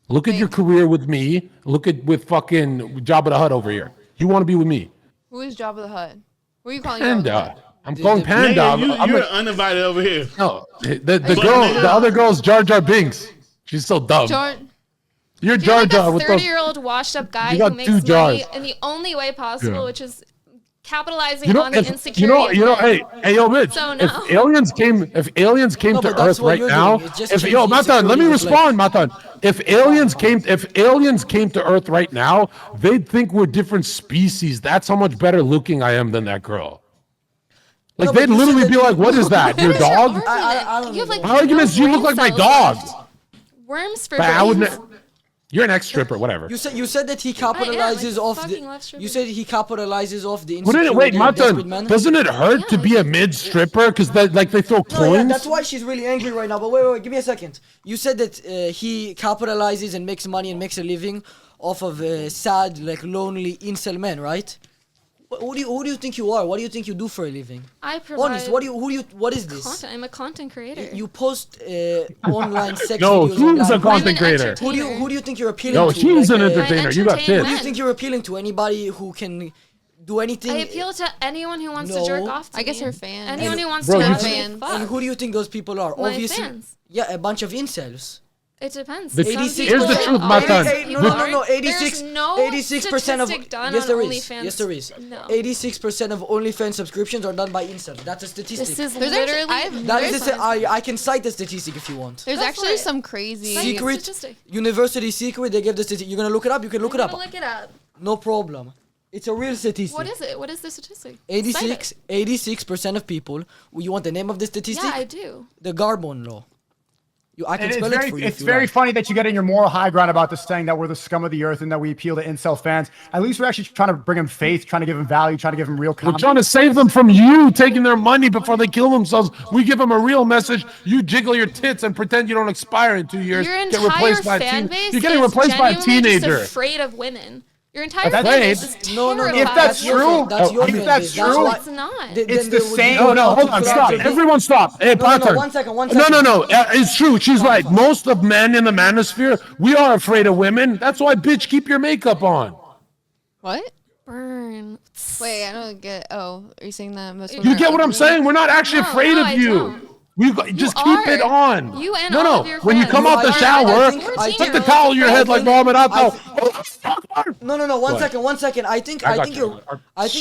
Look at your career with me. Look at with fucking Jabba the Hutt over here. You want to be with me? Who is Jabba the Hutt? Who are you calling Jabba the Hutt? Panda. I'm calling Panda. Nigga, you're like, uninvited over here. no, the other girl's Jar Jar Binks. She's so dumb. Jordan. You're You're Jar like Jar a with those. 30-year-old washed-up guy You got who makes 2 money jars. in the only way possible, Yeah. which is capitalizing You know, on the if, insecurity. you know, of men. hey, yo, Mitch. So If no. aliens came No, to but that's Earth what right you're now, doing. It's just if changing Matan, let me security with, like- respond, Matan. If aliens came to Earth right now, they'd think we're different species. That's how much better looking I am than that girl. Like No, but they'd you said literally that- be like, "What is that? Your What is your dog?" argument? I don't You have, like, My argument is you look like my brain dog. cells left. Worms for But I would. brains. You're an ex-stripper, whatever. You said that he I capitalizes off fucking love the. stripping. You said he capitalizes off the Wouldn't insecurity it, wait, of desperate men. Matan, doesn't it hurt to be a mid-stripper because they throw No, coins? yeah, that's why she's really angry right now. But wait, give me a second. You said that he capitalizes and makes money and makes a living off of sad, like lonely incel men, right? Who do you think you are? What do you think you do for a living? I provide Honest, what is this? content. I'm a content creator. You post online sex No, videos he's a online. content creator. Who do you think you're appealing No, to? she's an Like, entertainer. You got entertain kids. who do you men. think you're appealing to? Anybody who can do anything? I appeal to anyone who wants to No. jerk off to I guess me. her fans. Anyone who wants Bro, to you actually fans. fuck. And who do you think those people are? My Obviously, fans. yeah, a bunch of incels. It depends. The- Some 86 people Here's the truth, are- Matan. No, There's 86, no 86% of statistic done yes on there is, OnlyFans. yes there is. No. 86% of OnlyFans subscriptions are done by incels. That's a statistic. This is There's literally. That is I can cite the statistic if you want. There's Go for actually it. some crazy. Cite Secret statistic. university secret. They give the statistic. You're gonna look it up. You can look it I'm up. gonna look it up. No problem. It's a real statistic. What is it? What is the statistic? 86% of people. You want the name of the statistic? Yeah, I do. The Garbon law. I can And spell it for you. it's if you very like. funny that you get in your moral high ground about this, saying that we're the scum of the earth and that we appeal to incel fans. At least we're actually trying to bring them faith, trying to give them value, trying to give them real We're comedy. trying to save them from you taking their money before they kill themselves. We give them a real message. You jiggle your tits and pretend you don't expire in 2 years. Your Get entire replaced by a fan base You're getting is replaced by a genuinely teenager. just afraid of women. Your entire That's fan base right. is No, terrified. If that's your true, fan- that's your if fan that's base. That's true, why- It's not. Then It's there the would same- be No, hold on, people stop. out there- Everyone stop. Hey, No, Pattern. 1 second, 1 No, second. no. It's true. She's right. Most of men in the manosphere, we are afraid of women. That's why, bitch, keep your makeup on. What? Burn. Wait, I don't get. Oh, are you saying that most You women get are what I'm ugly? saying? We're not actually No, afraid no, of I you. don't. Just keep it are. on. You and no, all no. of your When you friends come out the are shower, like put the 14-year-olds. towel on your head like Muhammad I Atta. No, 1 What? second, 1 second. I think got you.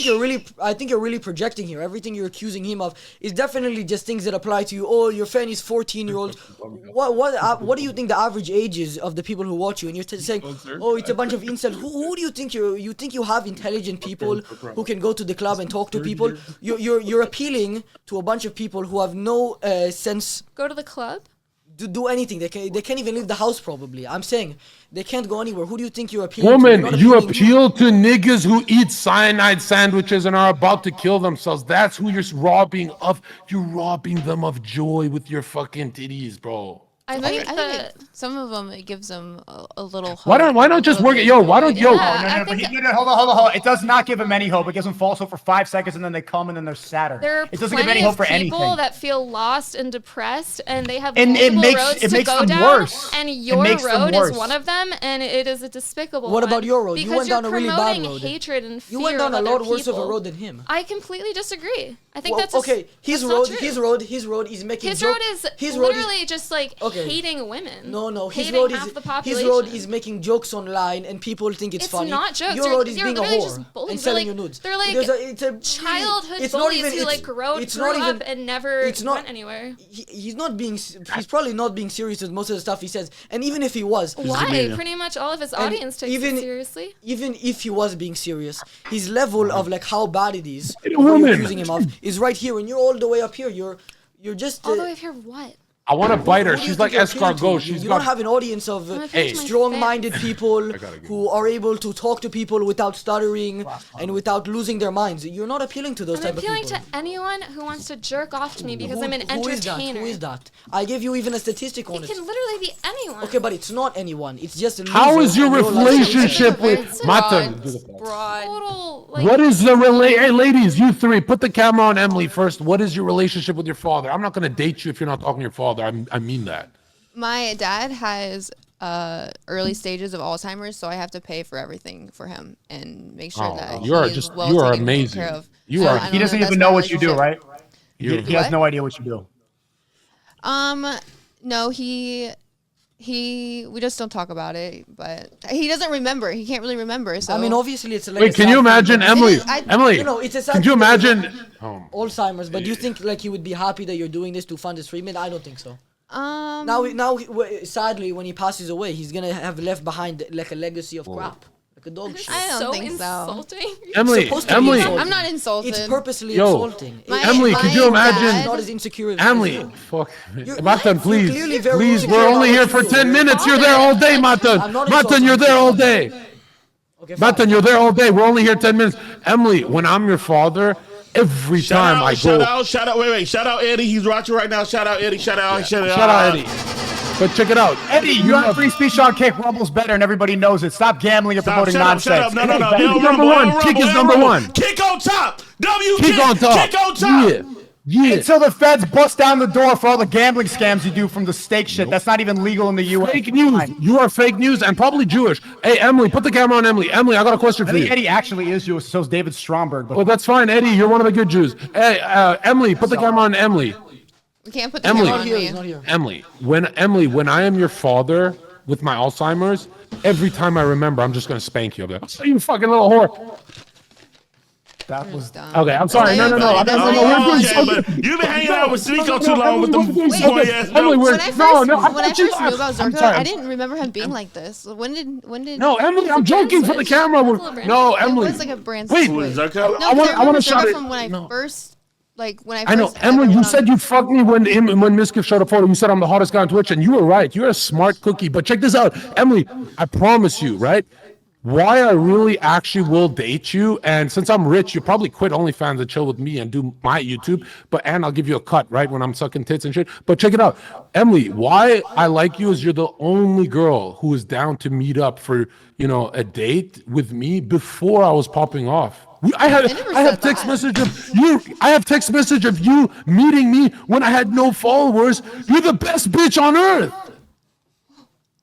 you're really projecting here. Everything you're accusing him of is definitely just things that apply to you. Oh, your fan is 14-year-old. What do you think the average age is of the people who watch you? And you're saying, oh, it's a bunch of incels. Who do you think you think you have intelligent people who can go to the club and talk to people? You're appealing to a bunch of people who have no sense Go to the club. to do anything. They can't even leave the house probably. I'm saying they can't go anywhere. Who do you think you're appealing to? You're Woman, not you appealing to- appeal to niggas who eat cyanide sandwiches and are about to kill themselves. That's who you're robbing of. You're robbing them of joy with your fucking titties, bro. I I think think that. some of them it gives them a little. Why hope, don't a just little work it? bit Yo, of why don't joy. yo? Yeah. No, I no, but think- hold on. It does not give them any hope. It gives them false hope for 5 seconds, and then they come and then they're sadder. There are It doesn't give any plenty hope of for people anything. that feel lost and depressed, and they have And it multiple makes- roads it to makes go them down, worse. and It your makes them road worse. is one of them, and it is a despicable What one. about your road? You Because went you're down a really bad promoting road. hatred and fear You went down a of lot other worse of a people. road than him. I completely disagree. I think Well, that's okay. His that's not road, true. his road is making. His joke- road is his road literally just like Okay. hating women. No. His hating road half is the his population. road is making jokes online, and people think it's funny. not jokes. Your You're- road is you're being a literally whore just bullies. and They're selling like- you nudes. they're like it's a childhood it's not bullies even, who it's- like grew it's not up even- and never it's not- went anywhere. He's not being. He's probably not being serious with most of the stuff he says. And even if he was, Why? Pretty much all of his audience takes even- it seriously. even if he was being serious, his level of like how bad it is, Hey, what you're woman. accusing him of, is right here, and you're all the way up here. You're just. All the way up here, what? I want to bite her. Who do you She's think like you're appealing escargot. to? She's You got. don't have an audience of I'm appealing to my strong-minded fans. people who are able to talk to people without stuttering and without losing their minds. You're not appealing to those I'm type of appealing people. to anyone who wants to jerk off to me because I'm an Who is that? entertainer. Who is that? I gave you even a statistic on It it. can literally be anyone. Okay, but it's not anyone. It's just a How loser is your in real life. relationship with It's Matan? Broad. Total, like, What is the Hey, ladies, you three, put the camera on Emily first. What is your relationship with your father? I'm not going to date you if you're not talking to your father. I mean that. My dad has early stages of Alzheimer's, so I have to pay for everything for him and make sure Oh, that you are he is just- well you are taken amazing. care of. You So are- I don't He doesn't know if even that's know my what you do, relationship. right? You- He has What? no idea what you do. No, we just don't talk about it, but he doesn't remember. He can't really remember. So I mean, obviously, it's like. Wait, can you imagine, Emily? I- Emily, You know, it's a sad could you thing that he's imagine? Oh, Alzheimer's, but do you think like he would be happy that you're doing this to fund his treatment? I don't think so. um Sadly, when he passes away, he's gonna have left behind like a legacy of crap, like a dog shit. I don't so think so. insulting. Emily, supposed to be Emily, insulting. I'm not insulted. It's purposely Yo. insulting. Emily, could you my imagine? He's not as insecure as Emily, you. fuck. You're- Matan, you're please. clearly very Please, insecure we're only about here what for you do. 10 minutes. You're there all day, Matan. I'm not Matan, you're there all day. Okay, Matan, fine. you're there all day. We're only here 10 minutes. Emily, when I'm your father, every time I go. Shout out, Eddie. He's watching right now. Shout out, Eddie. Shout out, Shout out, Eddie. But check it out. Eddie, you have free speech on Kick. Rumble's better, and everybody knows it. Stop gambling and promoting Shut up, nonsense. shut up. No. Kick is number one. Kick is number one. Kick on top. Kick on top. Kick on top. Yeah. Until the feds bust down the door for all the gambling scams you do from the stake shit. That's not even legal in the U.S. Fake news. You are fake news and probably Jewish. Hey, Emily, put the camera on Emily. Emily, I got a question I for think you. Eddie actually is Jewish, so is David Stromberg. But Well, that's fine, Eddie. You're one of the good Jews. Hey, Emily, put the camera on Emily. We can't put the Emily. camera on Here, me. he's not here. Emily, when I am your father with my Alzheimer's, every time I remember, I'm just gonna spank you. I'll be like, oh, you fucking little whore. that was Dumb. Okay, I'm sorry. No. That's No, like- we're doing so but good. you've been hanging out with Sneako too long with them Wait, boy ass Emily, jokes. When I first, when I thought you first knew about laughed. I'm Zherka, sorry. I didn't remember him being like this. When did? No, Emily, I'm joking for the camera. No, It Emily. was like a brand. Wait, switch. Who's Zherka? No, I want remember to shout Zherka it. from when I No. first, like when I. I know, first Emily. ever You went said on- you fucked me when Miskiff showed a photo. You said I'm the hottest guy on Twitch, and you were right. You're a smart cookie. But check this out, Emily. I promise you, right? Why I really actually will date you, and since I'm rich, you probably quit OnlyFans and chill with me and do my YouTube. And I'll give you a cut, right, when I'm sucking tits and shit. But check it out, Emily. Why I like you is you're the only girl who is down to meet up for a date with me before I was popping off. I never have said text that. message of you. I have text message of you meeting me when I had no followers. You're the best bitch on earth.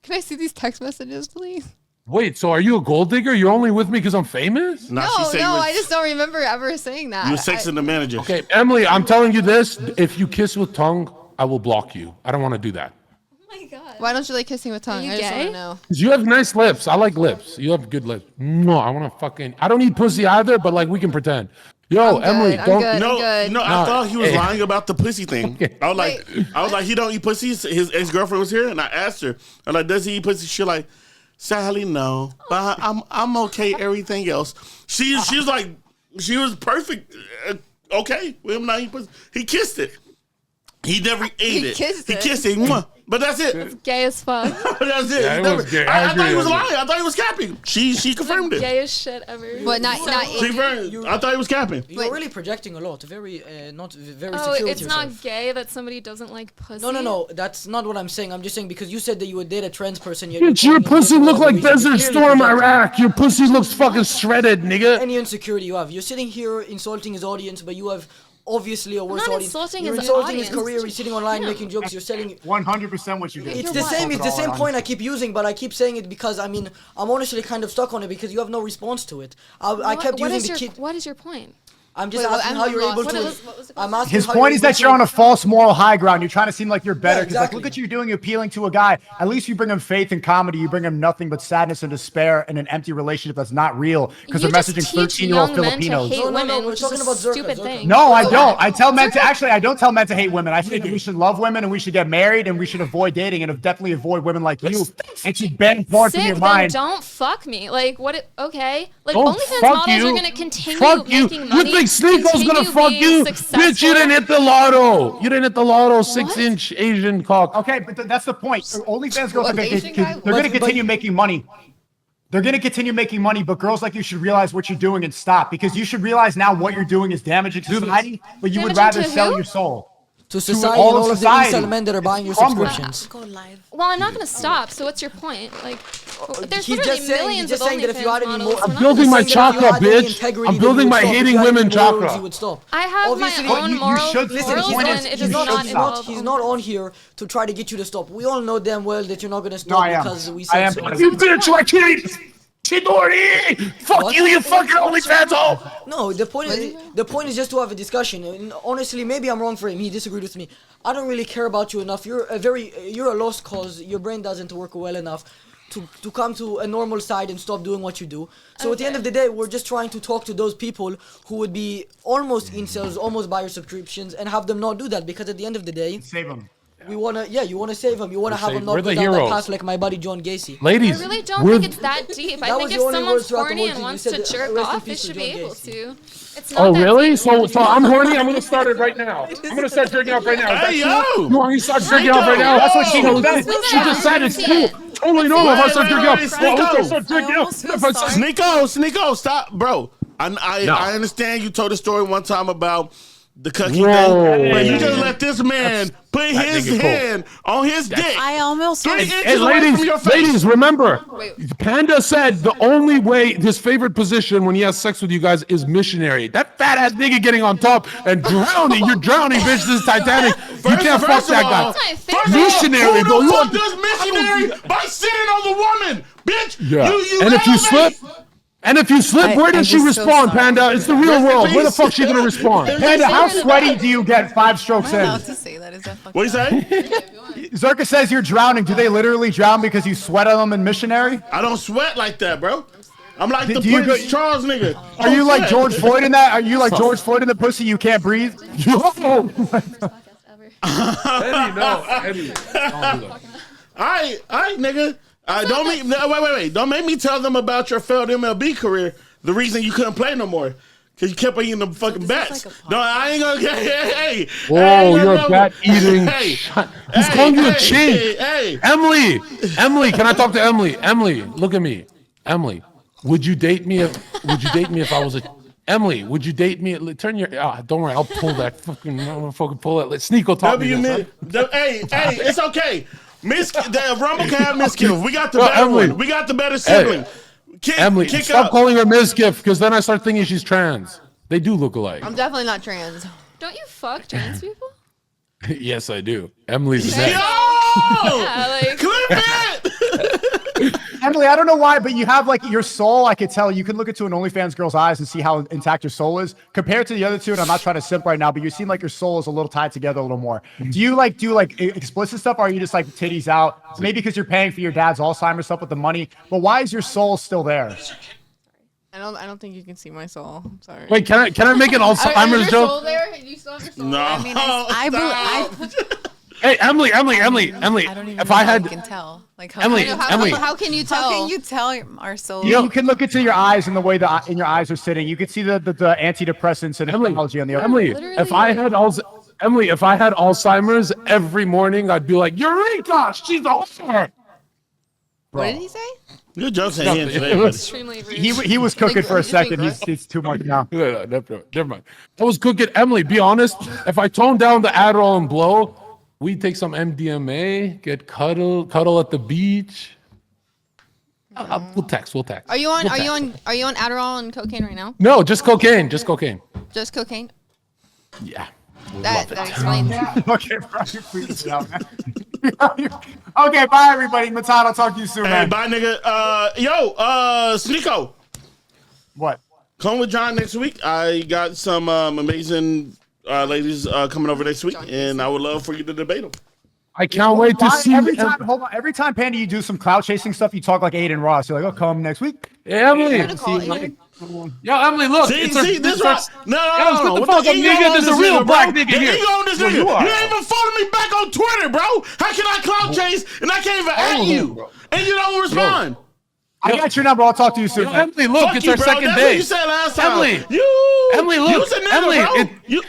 Can I see these text messages, please? Wait, so are you a gold digger? You're only with me because I'm famous? Nah, No, she said no, you was, I just don't remember ever saying that. you was sexing the manager. Okay, Emily, I'm telling you this. If you kiss with tongue, I will block you. I don't want to do that. Oh my god. Why don't you like kissing with tongue? you I just want gay? to know. 'Cause you have nice lips. I like lips. You have good lips. No, I want to fucking. I don't eat pussy either, but like we can pretend. Yo, I'm Emily, good, I'm don't. good. No, good. I thought he was Hey. lying about the pussy thing. I was like, he don't eat pussy. His ex-girlfriend was here, and I asked her, I'm like, does he eat pussy? She like, sadly, no, but I'm okay. Everything else, she was like, she was perfect. Okay, with him not eating pussy. He kissed it. He never ate it. kissed He it. kissed it. Mwah. But that's it. Gay as fuck. That's it. Yeah, He it never- was gay. I I thought he agree, was I lying. I thought he was capping. She confirmed it. Gayest shit ever. But not She eating. confirmed. I thought he was capping. You're Wait. really projecting a lot. Very, not very Oh, secure with it's not yourself. gay that somebody doesn't like pussy. No. That's not what I'm saying. I'm just saying because you said that you would date a trans person. Yet Bitch, you're your calling him pussy gay for look all like the reasons. Desert You're clearly Storm projecting. Iraq. Your pussy looks fucking shredded, nigga. Any insecurity you have. You're sitting here insulting his audience, but you have obviously a worse not audience. insulting You're his insulting his audience. career. You're sitting online making jokes. You're selling. 100% what you did. It's You're the what? same. It's the same Overall, point I keep using, but I keep saying it because I mean I'm honestly kind of stuck on it because you have no response to it. I kept What using is the your kid. What is your point? I'm just Wait, asking I'm how you're lost. able What to. was- what was the I'm question? asking His how point you're is able that to- you're on a false moral high ground. You're trying to seem like you're better. Yeah, 'Cause, like, exactly. look at you doing appealing to a guy. At least you bring him faith and comedy. You bring him nothing but sadness and despair and an empty relationship that's not real because You they're just messaging teach 13-year-old young men to Filipinos. hate No, women, we're which talking is about a Zherka, stupid Zherka. thing. No, I don't. I tell men to actually. I don't tell men to hate women. I think that we should love women and we should get married and we should avoid dating and definitely avoid women like you. And to ban porn from Sick, your then mind. don't fuck me. Like what? Okay, like Don't OnlyFans fuck models you. are gonna continue Fuck you. making money. You think Sneako's gonna continue fuck being you? successful. Bitch, you didn't hit the lotto. You didn't hit the lotto. 6-inch Asian cock. Okay, but that's the point. OnlyFans girls are going Asian guy? to continue making money. They're going to continue making money, but girls like you should realize what you're doing and stop because you should realize now what you're doing is damaging society, but you would Damaging rather to sell who? your soul. to society all and of all of the society. incel men that are buying your Crumble. subscriptions. Go live. Well, I'm not gonna stop. So what's your point? Like, there's He's literally just saying, millions he's just of saying that if you had OnlyFans any models. more, We're not building gonna my stop. chakra, bitch. I'm building my hating women chakra. You would stop. I have Obviously, my own you moral should- Listen, morals, he's point not, and it is does you not should stop. involve. he's not on here to try to get you to stop. We all know damn well that you're not gonna No, stop I am. because we I said am. so. You bitch, I can't. Chidori! Fuck What? you fucking OnlyFans hole! No, the point is just to have a discussion. And honestly, maybe I'm wrong for him. He disagreed with me. I don't really care about you enough. You're a lost cause. Your brain doesn't work well enough to come to a normal side and stop doing what you do. So at the end of the day, we're just trying to talk to those people who would be almost incels, almost buy your subscriptions, and have them not do that because at the end of the day, Save them. you wanna save them. You wanna have them we're not the go down that heroes. path like my buddy John Gacy. I Ladies, really don't we're- think it's that deep. I That think was if the only someone's words throughout the horny whole and thing. You wants said to that, jerk rest in off, they peace to should John be able Gacy. to. It's not Oh that really? deep. So I'm horny. I'm gonna start it right now. I'm gonna start jerking off right now. Hey, Is that cool? yo! You want me to start jerking off right now? That's what she knows. does. She just said it's cool. Totally normal if I start jerking off. Well, if I start jerking off, if I start- Sneako, stop, bro. I understand you told a story one time about The cucky Whoa. thing. But you just let this man put his nigga cool. hand on his dick. I almost 3 was. inches Hey, away from your face. ladies, remember, Wait. Panda said the only way his favorite position when he has sex with you guys is missionary. That fat ass nigga getting on top and drowning. You're drowning, bitch. This is Titanic. You can't fuck that guy. That's my First favorite. of all, Missionary, who bro. the You fuck want- does missionary by sitting on the woman, bitch? Yeah. You And if you elevate. slip, where I'm does she just so respond, sorry. Panda? It's the real Rest in world. Where the peace. fuck's she gonna respond? Panda, how sweaty do you get 5 strokes Am I in? allowed to say that? Is that fucked What you up? say? Zherka says you're drowning. Do they literally drown because you sweat on them in missionary? I don't sweat like that, bro. I'm like Do the you Prince go- Charles nigga. Are you like George Floyd in that? Are you like George Floyd in the pussy? You can't breathe? Yo! Podcast ever. Eddie, no. Eddie. Don't do that. All right, nigga. Wait. Don't make me tell them about your failed MLB career. The reason you couldn't play no more. Because you kept eating them fucking bats. like a No, I ain't gonna get. Hey. Whoa, hey, you're a bat eating. Hey. He's calling you a chink. Hey. Emily, can I talk to Emily? Emily, look at me. Emily, would you date me if I was a Emily, would you date me? Turn your don't worry, I'll pull that fucking pull that. Let Sneako talk to me. Hey, it's okay. The Rumble can have Miss Kill. We got the better Emily. one. We got the better sibling. Emily, kick stop up. calling her Ms. Gift, because then I start thinking she's trans. They do look alike. I'm definitely not trans. Don't you fuck trans people? Yes, I do. Emily's Yo! next. Yeah, like Clip it! Emily, I don't know why, but you have like your soul. I could tell you can look into an OnlyFans girl's eyes and see how intact your soul is compared to the other two. And I'm not trying to simp right now, but you seem like your soul is a little tied together a little more. Do you do explicit stuff, or are you just like titties out? Maybe because you're paying for your dad's Alzheimer's stuff with the money. But why is your soul still there? I don't think you can see my soul. I'm sorry. Wait, can I make an Alzheimer's Is your soul joke? there? You still have your soul? No. I mean, I Hey, Emily. don't even If know I how had you can tell. Like how Emily, can you- Emily. How can you tell? How can you tell our soul? You can look into your eyes and the way in your eyes are sitting. You can see the antidepressants and technology on the other. Emily, if I had Alzheimer's every morning, I'd be like, Eureka! She's a whore! What did he say? Your jokes ain't hitting today, It buddy. was- extremely rude. He was cooking for a He's being second. gross. He's too much now. No, never mind. I was cooking. Emily, be honest. If I tone down the Adderall and blow, we take some MDMA, get cuddle at the beach. We'll text. Are you on Adderall and cocaine right now? No, just cocaine. Just cocaine. Just cocaine? Yeah. That explains. Okay, bro, you freaked me out, man. Okay, bye everybody. Matan, I'll talk to you soon, Hey, man. bye, nigga. Sneako. What? Come with John next week. I got some amazing ladies coming over next week, and I would love for you to debate them. I can't wait to see. Every time, Panda, you do some cloud chasing stuff, you talk like Aiden Ross. You're like, oh, come next week. Hey, Emily. Yo, Emily, look. This right. No. What the What fuck, ego nigga? on There's this a real nigga, black bro? nigga The here. ego on this Well, nigga. you are. You ain't even following me back on Twitter, bro. How can I cloud chase and I can't even at you? bro. And you don't respond. I got your number. I'll talk to you soon. Yo, man. Emily, look, Fuck it's you, our bro. second That's date. what you said last time. Emily, You. Emily, look, You's a nigga, Emily, bro. yo,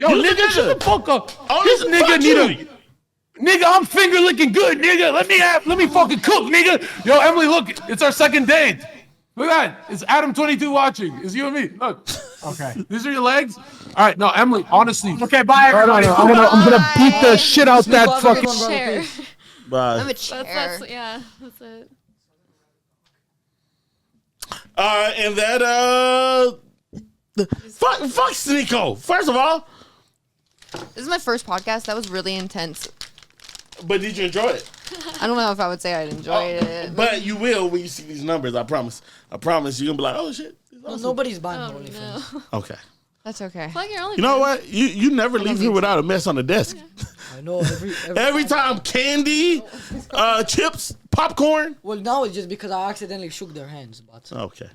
You's a nigga, shut the fuck up. Oh, This fuck nigga you. need a. Nigga, I'm finger licking good, nigga. Let me fucking cook, nigga. Yo, Emily, look, it's our second date. Look at that. It's Adam22 watching. It's you and me. Look. Okay. These are your legs. All right, no, Emily, honestly. Okay, bye everybody. I'm gonna beat the shit out that Sneako, fucking. everyone, brother, Chair. please. Bye. I'm a chair. That's yeah. That's it. And that fuck Sneako. First of all, This is my first podcast. That was really intense. but did you enjoy it? I don't know if I would say I'd enjoyed it. But you will when you see these numbers. I promise. I promise. You're gonna be like, oh shit. This is No, awesome. nobody's buying Oh OnlyFans. no. Okay. That's okay. Plug your You know what? You never leave here without a mess on the desk. I know Every time candy, chips, popcorn. Well, now it's just because I accidentally shook their hands, but Okay.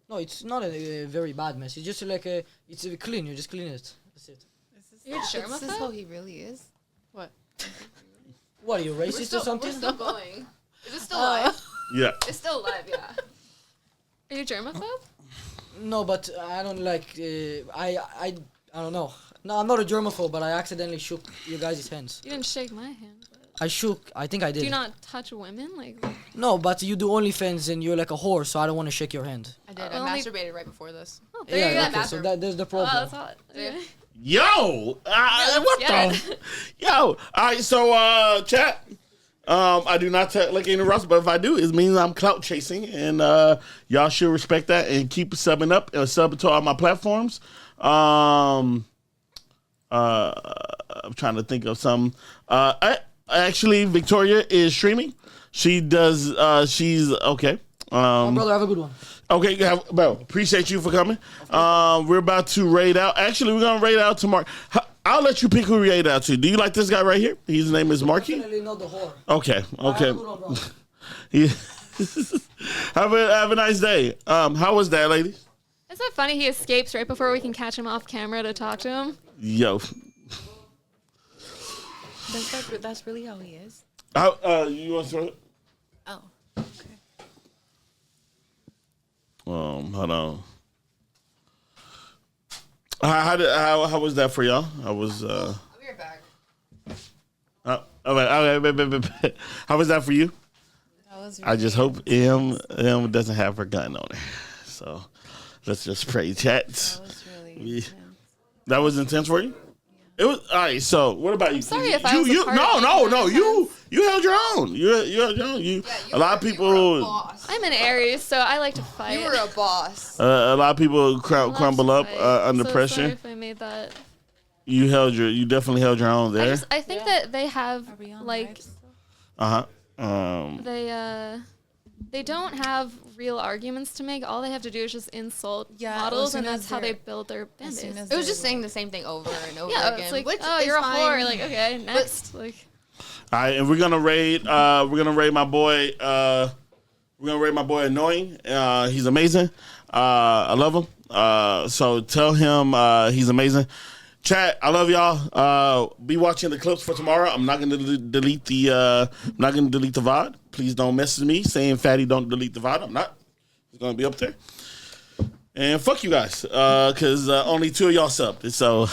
no, it's not a very bad mess. It's just like it's clean. You just clean it. That's it. You're Is this germaphobe? how he really is? What? What are you racist or something? We're still going. Is it still live? Yeah. It's still live, yeah. Are you germaphobe? No, but I don't like. I don't know. No, I'm not a germaphobe, but I accidentally shook you guys' hands. You didn't shake my hand. But I shook. I think I did. Do you not touch women? Like, No, but you do OnlyFans and you're like a whore, so I don't want to shake your hand. I did. I Only- masturbated right before this. oh, there you Yeah, go. okay, so there's the Oh, problem. that's hot. Okay. Yo, what Yeah. the? Yo, all right. So, chat. I do not like any Russ, but if I do, it means I'm clout chasing, and y'all should respect that and keep subbing up and subbing to all my platforms. I'm trying to think of some. Actually, Victoria is streaming. She does. She's okay. Brother, have a good one. Okay, bro. Appreciate you for coming. We're about to raid out. Actually, we're gonna raid out tomorrow. I'll let you pick who we raid out to. Do you like this guy right here? His name is Marky. Definitely not the whore. Okay. Have a good one, bro. Yeah. have a nice day. How was that, ladies? Isn't it funny? He escapes right before we can catch him off camera to talk to him. Yo. That's really how he is. How you want to throw it? Oh, okay. Hold on. How was that for y'all? I was. I'll be right back. Okay. How was that for you? That was I just hope M doesn't have her gun on her. So let's just pray, chat. That was really Yeah. intense. That was intense for you. It was all right. So what about you? sorry you, if I was a part of no. it. You held your own. You held your own. A lot of You were a people. boss. I'm an Aries, so I like to fight. You were a boss. A lot of people I like crumble to up fight. under So pressure. Sorry if I made that. You definitely held your own there. I think that they have Are we on like live still? they don't have real arguments to make. All they have to do is just insult Yeah, models, as and soon that's as how they they're- build their fan as soon base. as It was they're just saying the same thing over and over Yeah, again. it's like, which oh, is you're a fine. whore. Like, okay, next. Like, All right, and we're gonna raid my boy. We're gonna raid my boy Annoying. He's amazing. I love him. So tell him he's amazing. Chat, I love y'all. Be watching the clips for tomorrow. I'm not gonna delete the VOD. Please don't message me saying Fatty don't delete the VOD. I'm not. It's gonna be up there. And fuck you guys, because only 2 of y'all subbed. So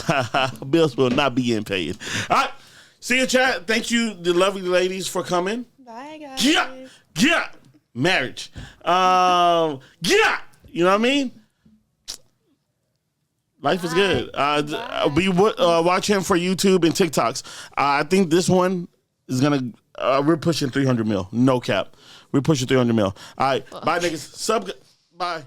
bills will not be getting paid. All right. See you, chat. Thank you, the lovely ladies, for coming. Bye, guys. Yeah. Marriage. Yeah. You know what I mean? Life is good. Watch him for YouTube and TikToks. I think this one is going to, we're pushing 300 mil. No cap. We're pushing 300 mil. All right. Bye, niggas. Bye.